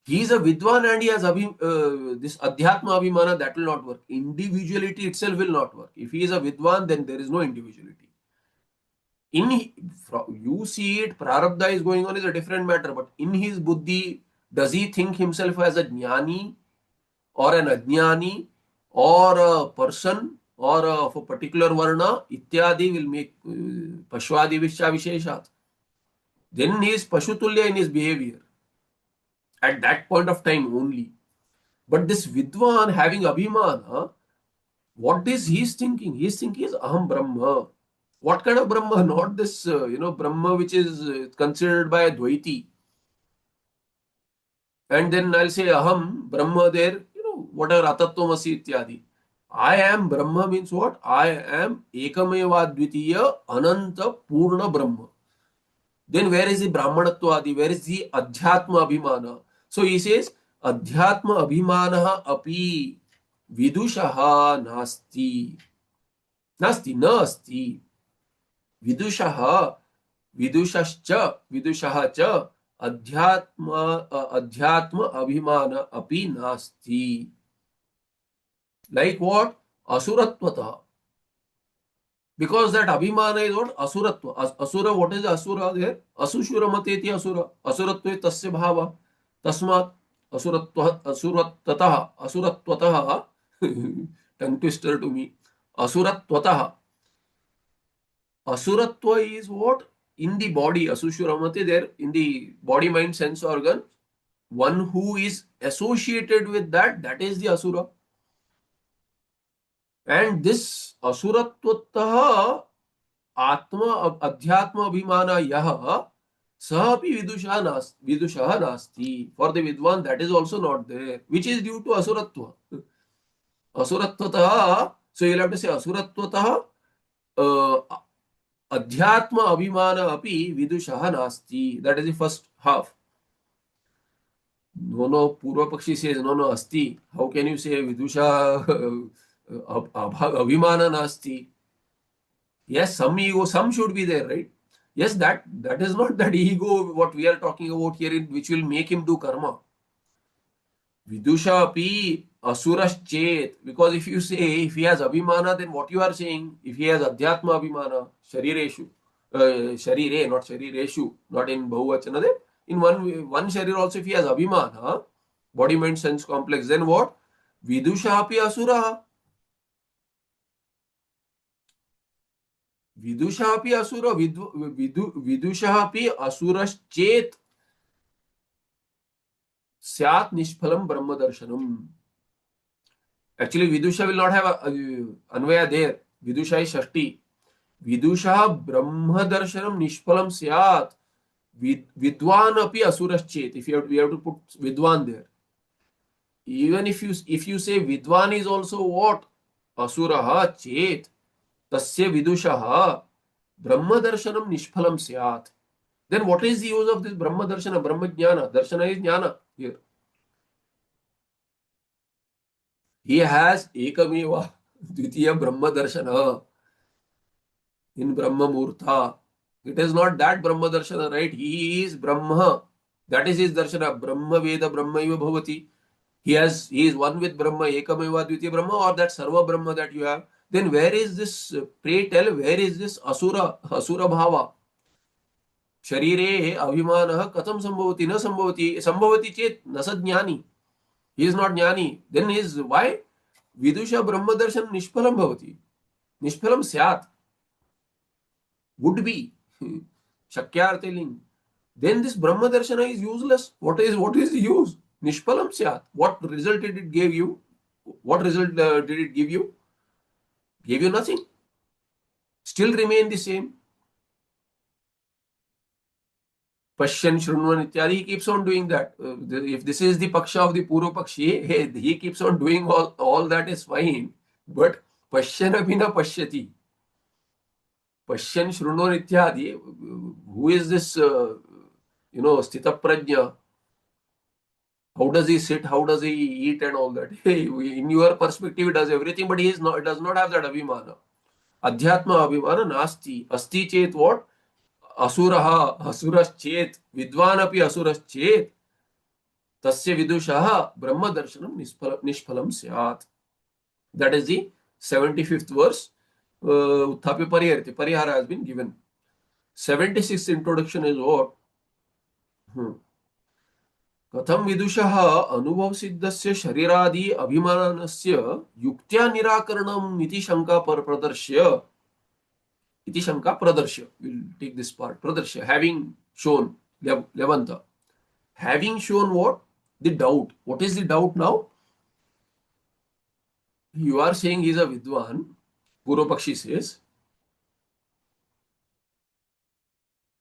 He is a Vidwan and he has this Adhyatma Abhimana, that will not work. Individuality itself will not work. If he is a Vidwan, then there is no individuality. You see it, Prarabdha is going on is a different matter, but in his Buddhi, does he think himself as a Jnani or an Ajnani or a person or of a particular Varna? Ityadi will make Pashwadi Vishya Visheshat. Then he is Pashutulya in his behavior. At that point of time only. But this Vidwan having Abhimana, what is he thinking? He is thinking is Aham Brahma. What kind of Brahma? Not this, Brahma which is considered by a Dvaiti. And then I'll say Aham Brahma there, whatever Atatvamasi ityadi. I am Brahma means what? I am Ekameva Dvitiya Ananta Purna Brahma. Then where is the Brahmanatva Adi? Where is the Adhyatma Abhimana? So he says, Adhyatma Abhimanaha api vidushaha nasti. Nasti, nasti. Vidushaha, vidushaha cha, adhyatma abhimana api nasti. Like what? Asurattvata. Because that abhimana is what? Asuratva. Asura, what is asura there? Asushura mateti asura. Asuratva tasya bhava. Tasmat asurattvataha. Tongue twister to me. Asurattvataha. Asuratva is what? In the body, asushuramate there, in the body, mind, sense organ, one who is associated with that, that is the asura. And this asurattvataha atma adhyatma abhimana yaha sahapi vidushaha nasti. For the vidwan, that is also not there, which is due to asuratva. Asurattvataha, so you'll have to say asurattvataha Adhyatma Abhimana api vidushaha nasti. That is the first half. No, Purva Pakshi says, no, asti. How can you say vidusha Abhimana nasti? Yes, some ego, some should be there, right? Yes, that is not that ego what we are talking about here, which will make him do karma. Vidusha api asuras chet. Because if you say, if he has abhimana, then what you are saying, if he has adhyatma abhimana, sharireshu, sharire, not sharireshu, not in bahuvachana, then in one sharir also, if he has abhimana, body, mind, sense complex, then what? Vidusha api asura. Vidusha api asura, vidusha api asuras chet. Syat nishphalam brahma darshanam. Actually, Vidusha will not have Anvaya there. Vidusha is Shashti. Vidusha Brahma Darshanam Nishpalam Syat. Vidwan api asuras chet. If we have to put Vidwan there. Even if you say Vidwan is also what? Asuraha chet. Tasya Vidushaha. Brahma Darshanam Nishpalam Syat. Then what is the use of this Brahma Darshana? Brahma Jnana. Darshana is Jnana here. He has Ekameva Dvitiya Brahma Darshana in Brahma Murtha. It is not that Brahma Darshana, right? He is Brahma. That is his Darshana. Brahma Veda Brahmaiva Bhavati. He is one with Brahma, Ekameva Dvitiya Brahma, or that Sarva Brahma that you have. Then where is this, pray tell, where is this Asura Bhava? Sharire Abhimanaha Katham Sambhavati, na Sambhavati, Sambhavati Chet, Nasajnani. He is not jnani. Then is why? Vidusha Brahma darshan nishpalam bhavati. Nishpalam syat. Would be. Shakyarteling. Then this Brahma darshana is useless. What is the use? Nishpalam syat. What result did it give you? What result did it give you? Gave you nothing. Still remain the same. Pashyan, Shrunvan, Ityadi, he keeps on doing that. If this is the Paksha of the Purva Pakshi, he keeps on doing all that is fine. But Pashyan abhina Pashyati. Pashyan, Shrunvan, Ityadi, who is this, Sthita Prajna? How does he sit? How does he eat and all that? In your perspective, he does everything, but he does not have that abhimana. Adhyatma abhimana nasti. Asti chet what? Asuraha, asuraschet, vidvanapi asuraschet, tasya vidushaha brahma darshanam nishphalam syat. That is the 75th verse. Utthapi pariyarti. Parihara has been given. 76th introduction is what? कथम विदुषः अनुभव सिद्धस्य शरीरादि अभिमानस्य युक्त्या निराकरणम् इति शंका प्रदर्श्य. Iti Shanka Pradarshya. We'll take this part. Pradarshya. Having shown. Levanta. Having shown what? The doubt. What is the doubt now? You are saying he is a Vidwan. Purva Pakshi says.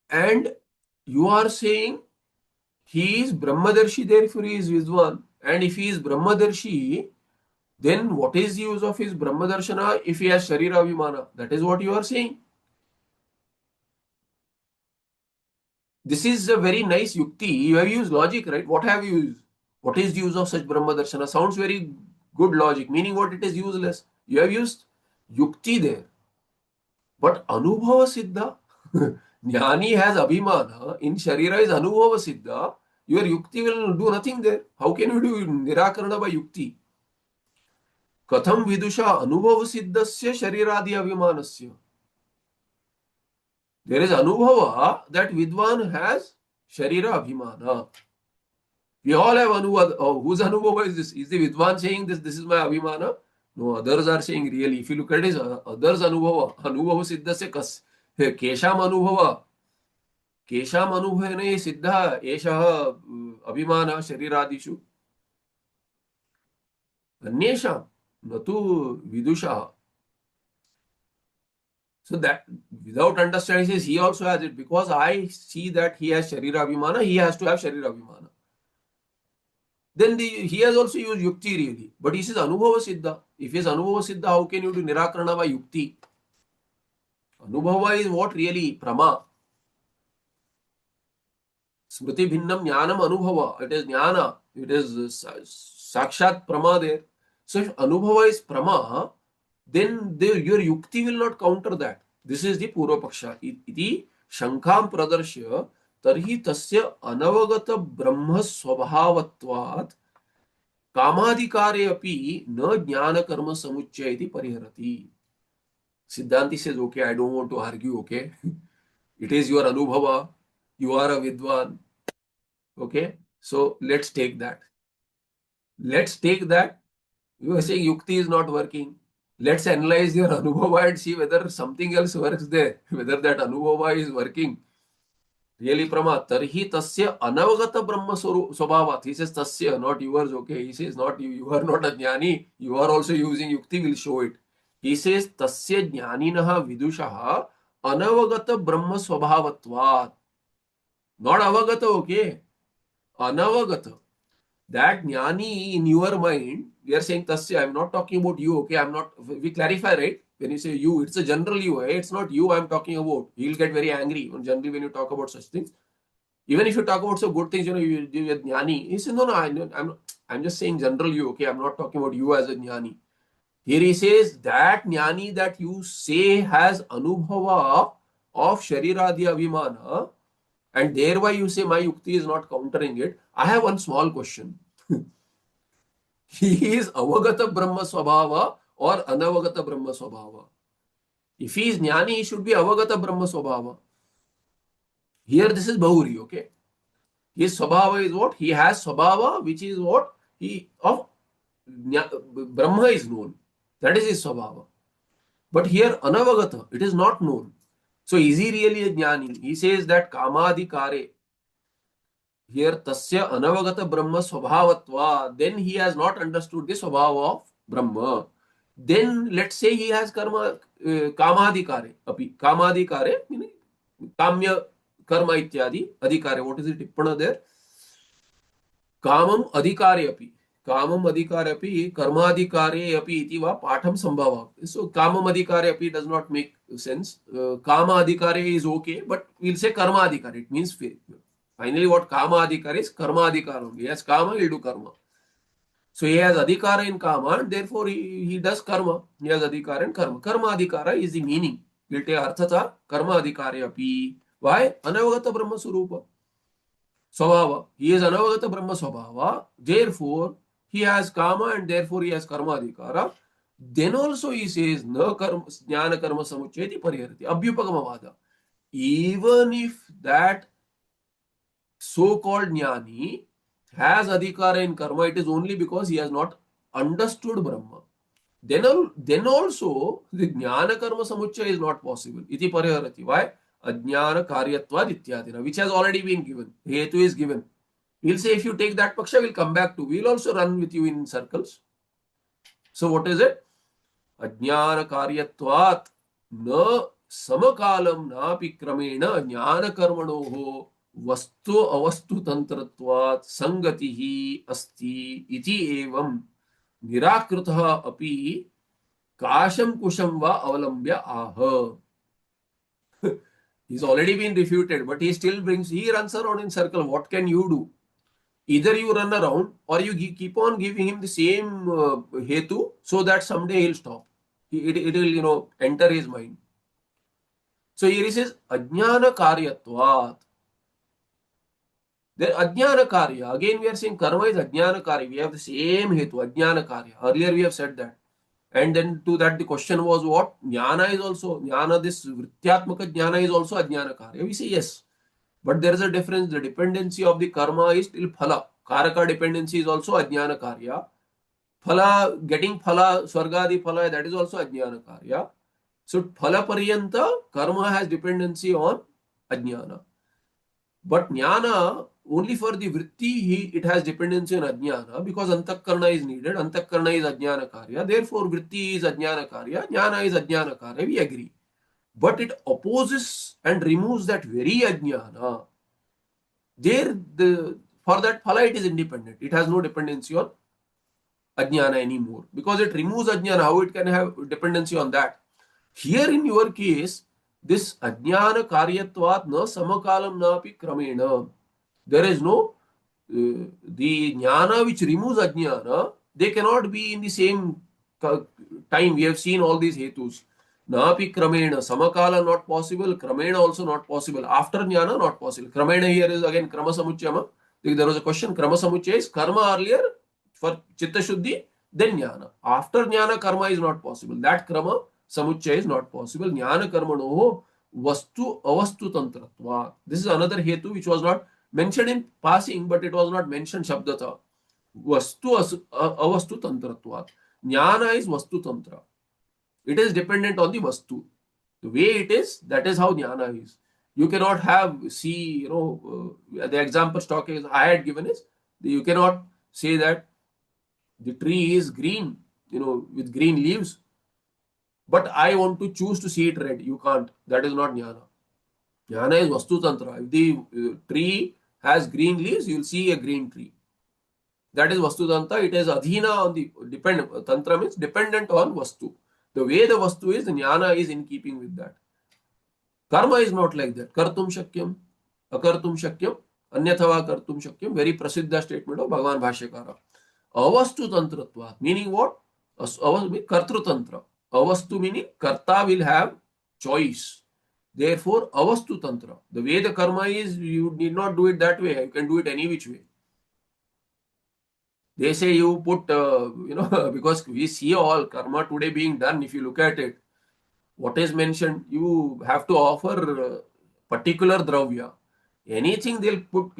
And you are saying he is Brahmadarshi, therefore he is Vidwan. And if he is Brahmadarshi, then what is the use of his Brahmadarshana if he has Sharira Vimana? That is what you are saying. This is a very nice yukti. You have used logic, right? What have you used? What is the use of such Brahma Darshana? Sounds very good logic, meaning what? It is useless. You have used yukti there. But Anubhava Siddha, Jnani has Abhimana, in Sharira is Anubhava Siddha, your yukti will do nothing there. How can you do Nirakarana by yukti? Katham Vidusha Anubhava Siddhasya Shariradi Abhimanasya. There is Anubhava that Vidwan has Sharira Abhimana. We all have Anubhava. Oh, whose Anubhava is this? Is the Vidwan saying this is my Abhimana? No, others are saying really. If you look at his others Anubhava, Anubhava Siddha se kas. Kesham Anubhava. Kesham Anubhavane Siddha Eshaha Abhimana Shariradishu. Anyesham Natu Vidushaha. So that without understanding, he says he also has it because I see that he has Sharira Abhimana, he has to have Sharira Abhimana. Then he has also used Yukti really. But he says Anubhava Siddha. If he is Anubhava Siddha, how can you do Nirakarana by Yukti? Anubhava is what really? Prama. Smriti Bhinnam Jnanam Anubhava. It is Jnana. It is Sakshat Prama there. So if Anubhava is Prama, then your yukti will not counter that. This is the Purva Paksha. Iti Shankam Pradarshya Tarhi Tasya Anavagata Brahma Swabhavatvat Kamadhikare api na Jnana Karma Samuchya iti Pariharati. Siddhanti says, okay, I don't want to argue, okay. It is your Anubhava. You are a Vidwan. Okay. So let's take that. Let's take that. You are saying yukti is not working. Let's analyze your Anubhava and see whether something else works there. Whether that Anubhava is working. Really, Prama. Tarhi tasya anavagata brahma swabhavat. He says tasya, not yours, okay. He says not you. You are not a jnani. You are also using yukti, will show it. He says tasya jnaninaha vidushaha anavagata brahma swabhavatvat. Not avagata, okay. Anavagata. That jnani in your mind, we are saying tasya, I'm not talking about you, okay? I'm not, we clarify, right? When you say you, it's a general you, eh? It's not you I'm talking about. He'll get very angry generally when you talk about such things. Even if you talk about some good things, you are jnani. He says, no, I'm just saying general you, okay? I'm not talking about you as a jnani. Here he says that jnani that you say has anubhava of shariradi abhimana, and thereby you say my yukti is not countering it. I have one small question. He is avagata brahma swabhava or anavagata brahma swabhava? If he is jnani, he should be avagata brahma swabhava. Here this is Bahuri, okay? His swabhava is what? He has swabhava, which is what? of Brahma is known. That is his swabhava. But here anavagata, it is not known. So is he really a jnani? He says that kamadhikare, here tasya anavagata brahma swabhavatva, then he has not understood the swabhava of Brahma. Then let's say he has karma, kamadhikare, api. Kamadhikare, meaning kamya karma ityadi, adhikare. What is it? Tippana there? कामम अधिकारे अपि कामम अधिकारे अपि कर्माधिकारे अपि इति वा पाठम संभवः सो कामम अधिकारे अपि does not make sense kama adhikare is okay but we'll say karma adhikare it means finally what kama adhikare is karma adhikar only. He has kama, he'll do karma, so he has adhikara in kama and therefore he does karma. He has adhikara in karma adhikara is the meaning. We'll take arthata karma adhikare api. Why? Anavagata brahma surupa Swabhava. He is anavagata Brahma Swabhava. Therefore, he has Kama and therefore he has Karma Adhikara. Then also he says, Na karma, Jnana Karma Samucheti Pariharati. Abhyupagamavada. Even if that so-called Jnani has Adhikara in Karma, it is only because he has not understood Brahma. Then also the Jnana Karma Samuchaya is not possible. Iti Pariharati. Why? Ajnana Karyatvad Ityadina, which has already been given. Hetu is given. We'll say if you take that paksha, we'll come back to. We'll also run with you in circles. So what is it? Ajnana Karyatvat na samakalam napi kramena jnana karmanoho vastu avastu tantratvat sangatihi asti iti evam nirakritah api kasham kusham va avalambya aha. He's already been refuted, but he still he runs around in circle. What can you do? Either you run around or you keep on giving him the same hetu so that someday he'll stop. It will, enter his mind. So here he says, Ajnana Karyatvat. The Ajnana Karya, again we are saying karma is Ajnana Karya. We have the same hetu, Ajnana Karya. Earlier we have said that. And then to that the question was what? Jnana is also, Jnana, this Vrityatmaka Jnana is also Ajnana Karya. We say yes. But there is a difference. The dependency of the karma is till phala. Karaka dependency is also Ajnana Karya. Phala, getting phala, Swargadi phala, that is also Ajnana Karya. So phala pariyanta, karma has dependency on Ajnana. But Jnana, only for the vritti, it has dependency on Ajnana because Antakarna is needed. Antakarna is Ajnana Karya. Therefore, vritti is Ajnana Karya. Jnana is Ajnana Karya. We agree. But it opposes and removes that very Ajnana. For that phala, it is independent. It has no dependency on Ajnana anymore. Because it removes Ajnana, how it can have dependency on that? Here in your case, this Ajnana Karyatvat na samakalam na api kramena. There is no, the jnana which removes ajnana, they cannot be in the same time. We have seen all these hetus. Napi kramena, samakala not possible, kramena also not possible. After jnana, not possible. Kramena here is again krama samuchayama. There was a question, krama samuchaya is karma earlier for chitta shuddhi, then jnana. After jnana, karma is not possible. That krama samuchaya is not possible. Jnana karma no vastu avastu tantratva. This is another hetu which was not mentioned in passing, but it was not mentioned shabdata. Vastu avastu tantratvat. Jnana is vastu tantra. It is dependent on the vastu. The way it is, that is how jnana is. You cannot the example stock is I had given is, you cannot say that the tree is green, with green leaves, but I want to choose to see it red. You can't. That is not jnana. Jnana is vastu tantra. If the tree has green leaves, you will see a green tree. That is vastu tantra. It is adhina on the dependent. Tantra means dependent on vastu. The way the vastu is, the jnana is in keeping with that. Karma is not like that. Kartum shakyam, akartum shakyam, anyathava kartum shakyam. Very prasiddha statement of Bhagavan Bhashyakara. Avastu tantratva. Meaning what? Kartru tantra. Avastu meaning karta will have choice. Therefore, avastu tantra. The way the karma is, you need not do it that way. You can do it any which way. They say you put, because we see all karma today being done. If you look at it, what is mentioned, you have to offer particular dravya. Anything they'll put,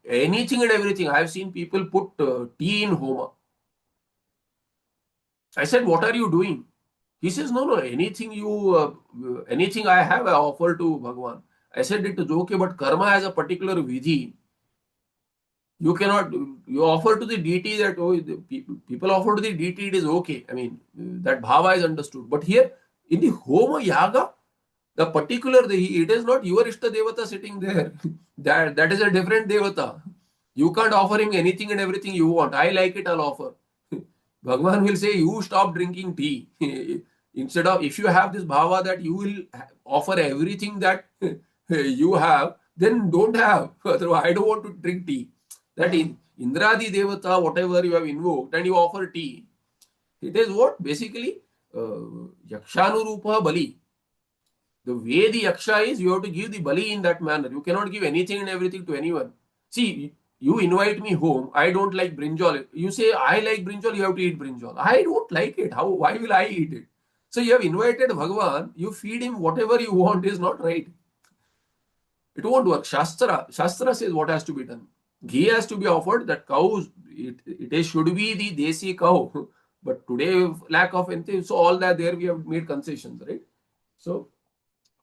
anything and everything. I have seen people put tea in homa. I said, what are you doing? He says, no, anything I have, I offer to Bhagwan. I said, it is okay, but karma has a particular vidhi. You cannot, you offer to the deity that, oh, people offer to the deity, it is okay. I mean, that bhava is understood. But here, in the Homa Yaga, the particular, it is not your Ishta Devata sitting there. That is a different Devata. You can't offer him anything and everything you want. I like it, I'll offer. Bhagwan will say, you stop drinking tea. Instead of, if you have this bhava that you will offer everything that you have, then don't have. Otherwise, I don't want to drink tea. That in Indradi Devata, whatever you have invoked, and you offer tea, it is what? Basically, Yakshanurupa Bali. The way the Yaksha is, you have to give the Bali in that manner. You cannot give anything and everything to anyone. See, you invite me home, I don't like brinjal. You say, I like brinjal, you have to eat brinjal. I don't like it. How? Why will I eat it? So you have invited Bhagavan, you feed him whatever you want is not right. It won't work. Shastra says what has to be done. Ghee has to be offered. That cows, should be the desi cow. But today, lack of anything. So all that there we have made concessions, right? So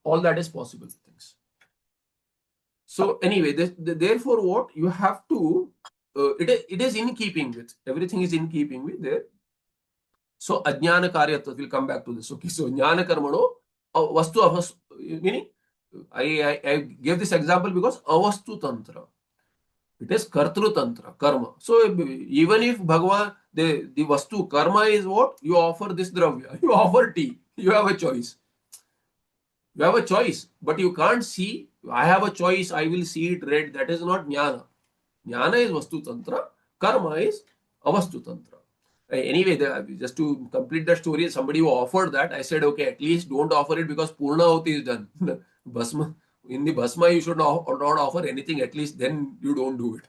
all that is possible things. So anyway, therefore, what you have to, it is in keeping with, everything is in keeping with there. So ajnana karyatva, we'll come back to this. Okay, so jnana karmano, vastu avastu, meaning, I gave this example because avastu tantra. It is kartru tantra, karma. So even if Bhagavan, the vastu, karma is what? You offer this dravya, you offer tea, you have a choice. You have a choice, but you can't see, I have a choice, I will see it red. That is not jnana. Jnana is vastu tantra, karma is avastu tantra. Anyway, just to complete the story, somebody who offered that, I said, okay, at least don't offer it because Purna Ahuti is done. Bhasma, in the Bhasma, you should not offer anything, at least then you don't do it.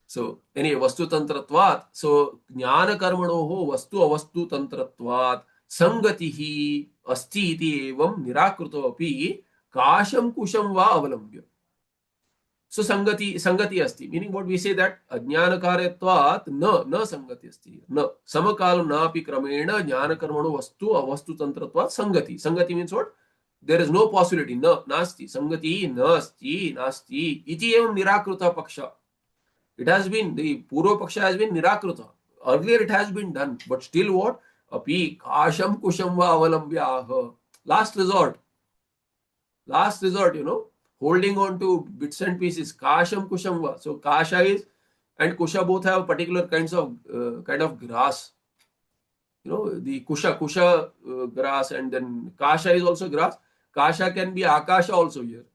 So, anyway, Vastu Tantratvat. So, Jnana Karmanoho Vastu Avastu Tantratvat Sangatihi Asti iti evam Nirakruto api Kasham Kusham va Avalambya. So sangati asti, meaning what we say that ajnana karyatvat na sangati asti. Na samakalam na api kramena jnana karmano vastu avastu tantratvat sangati. Sangati means what? There is no possibility. Na nasti. Sangati nasti nasti. Iti evam nirakruta paksha. It has been, the Purva paksha has been nirakruta. Earlier it has been done, but still what? Api kasham kusham va avalambya. Last resort. Last resort, holding on to bits and pieces. Kasham kushamva. So kasha is and kusha both have particular kind of grass. The kusha grass, and then kasha is also grass. Kasha can be akasha also here.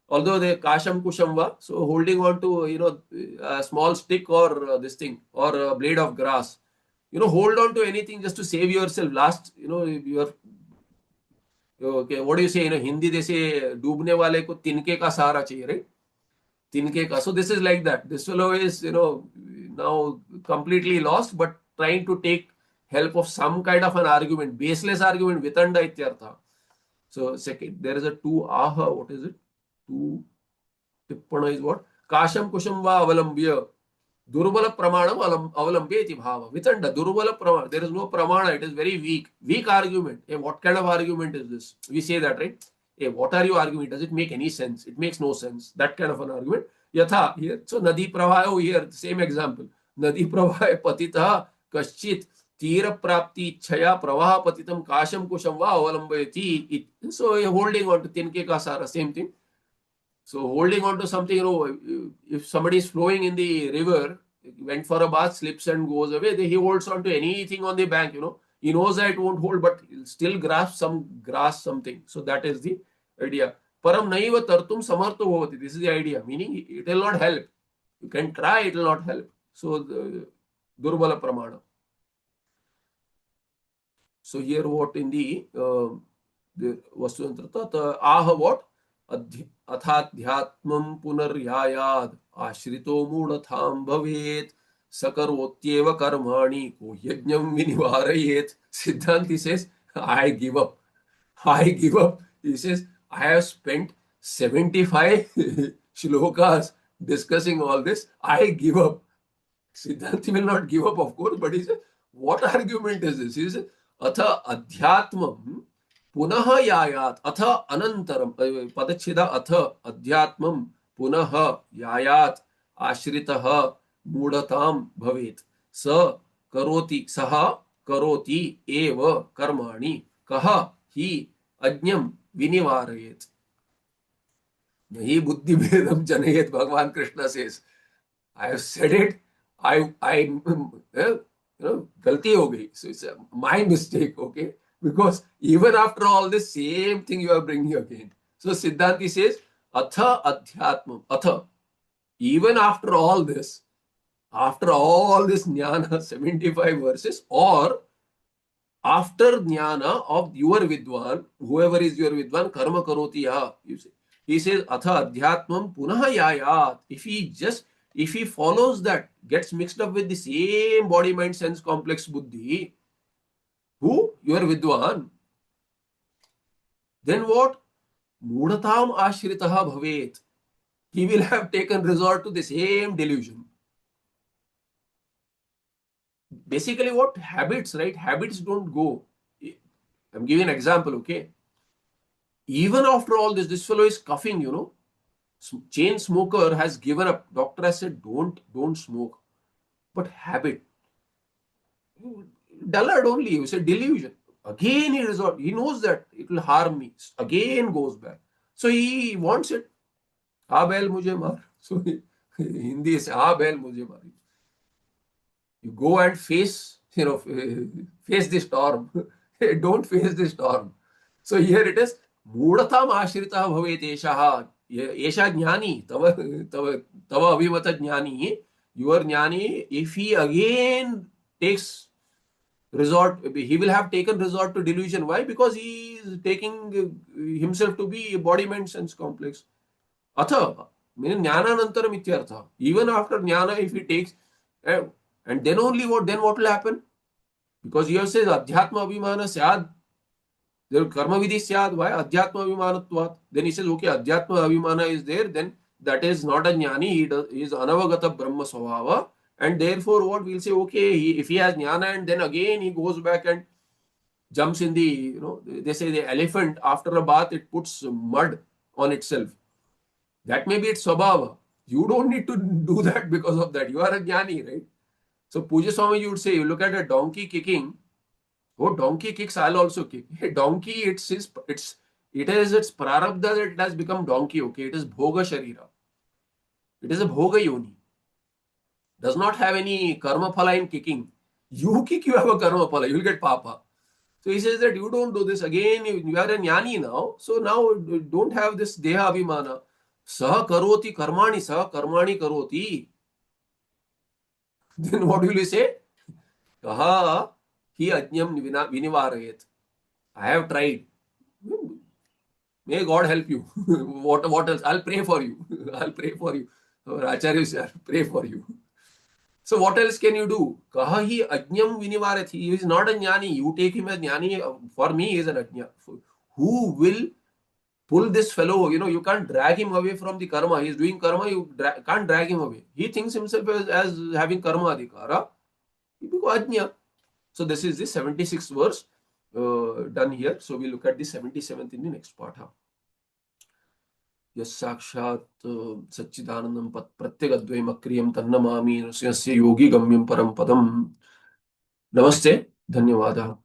Although the kasham kushamva, so holding on to a small stick or this thing or a blade of grass. Hold on to anything just to save yourself. Last, your okay, what do you say? Hindi they say डूबने वाले को तिनके का सहारा चाहिए, right? तिनके का. So this is like that. This fellow is now completely lost, but trying to take help of some kind of an argument, baseless argument, vitanda ityartha. So second, there is a two aha. What is it? Two tippana is what? Kasham kusham va avalambya. Durvala pramanam avalambya iti bhava. Vitanda, durvala pramana. There is no pramana. It is very weak. Weak argument. Hey, what kind of argument is this? We say that, right? Hey, what are you arguing? Does it make any sense? It makes no sense. That kind of an argument. Yatha here. So Nadi Pravayo here, same example. Nadi Pravaya Patita Kaschit Tira Prapti Chaya Pravaha Patitam Kasham Kusham Va Avalambayati. So holding on to Tinke Kasara, same thing. So holding on to something, if somebody is flowing in the river, went for a bath, slips and goes away, he holds on to anything on the bank, He knows that it won't hold, but he'll still grasp something. So that is the idea. Param naiva tartum samartho bhavati. This is the idea. Meaning it will not help. You can try, it will not help. So the durbala pramana. So here what in the vastu aha what? अथाध्यात्मं पुनर्यायाद आश्रितो मूढ़थाम भवेत सकरोत्येव कर्माणि को यज्ञं विनिवारयेत. Siddhanti says, I give up. He says, I have spent 75 shlokas discussing all this. I give up. Siddhanti will not give up, of course, but he says, what argument is this? Is atha adhyatmam पुनः यायात अथ अनंतरम पदच्छेद अथ अध्यात्मम पुनः यायात आश्रितः मूढ़ताम भवेत् स करोति सह करोति एव कर्माणि कह हि अज्ञम विनिवारयेत् नहीं बुद्धि भेदम जनयेत् भगवान Krishna says I have said it I गलती हो गई so it's my mistake okay because even after all this same thing you are bringing again. So Siddhanti says atha adhyatmam atha, even after all this jnana 75 verses, or after jnana of your vidwan, whoever is your vidwan, karma karoti ya, you say, he says atha adhyatmam punah yayat. If he follows that, gets mixed up with the same body mind sense complex buddhi, who your vidwan, then what? Mudhatam ashritah bhavet. He will have taken resort to the same delusion. Basically, what? Habits, right? Habits don't go. I'm giving an example, okay? Even after all this fellow is coughing, chain smoker has given up. Doctor has said, don't smoke. But habit. Dullard only, you say delusion. Again he knows that it will harm me. Again goes back. So he wants it. हाँ बैल मुझे मार. So Hindi से हाँ बैल मुझे मार. You go and face the storm. Don't face the storm. So here it is. मूढ़ताम आश्रितः भवेत् एषः. एषः ज्ञानी तव अभिमत ज्ञानी. Your jnani, if he again takes resort, he will have taken resort to delusion. Why? Because he is taking himself to be a body mind sense complex. Atha meaning jnana anantaram ityartha. Even after jnana, if he takes, and then only what will happen? Because here says adhyatma abhimana syad, there karma vidhi syad. Why? Adhyatma abhimanatvat. Then he says, okay, adhyatma abhimana is there, then that is not a jnani, he is anavagata brahma svabhava. And therefore, what we'll say, okay, if he has jnana and then again he goes back and jumps in the, they say the elephant, after a bath, it puts mud on itself. That may be its swabhava. You don't need to do that because of that. You are a jnani, right? So, Puja Swami, you would say, you look at a donkey kicking, oh, donkey kicks, I'll also kick. Hey, donkey, it is its prarabdha that it has become donkey, okay? It is bhoga sharira. It is a bhoga yoni. Does not have any karma phala in kicking. You kick, you have a karma phala, you will get papa. So he says that you don't do this. Again, you are a jnani now. So now don't have this deha abhimana. Saha karoti karmani karoti. Then what will you say? Kaha hi ajñam vinivarayet. I have tried. May God help you. What else? I'll pray for you. I'll pray for you. Our Acharya says, I'll pray for you. So what else can you do? Kaha hi ajñam vinivaret. He is not a jnani. You take him as jnani. For me, he is an ajña. Who will pull this fellow? You can't drag him away from the karma. He is doing karma. You can't drag him away. He thinks himself as having karma adhikara. He becomes ajña. So this is the 76th verse done here. So we look at the 77th in the next part. यस्साक्षात् सच्चिदानंदं प्रत्यगद्वयम् अक्रियं तन्नमामि नृसिंहस्य योगी गम्यं परम पदम. नमस्ते, धन्यवादः.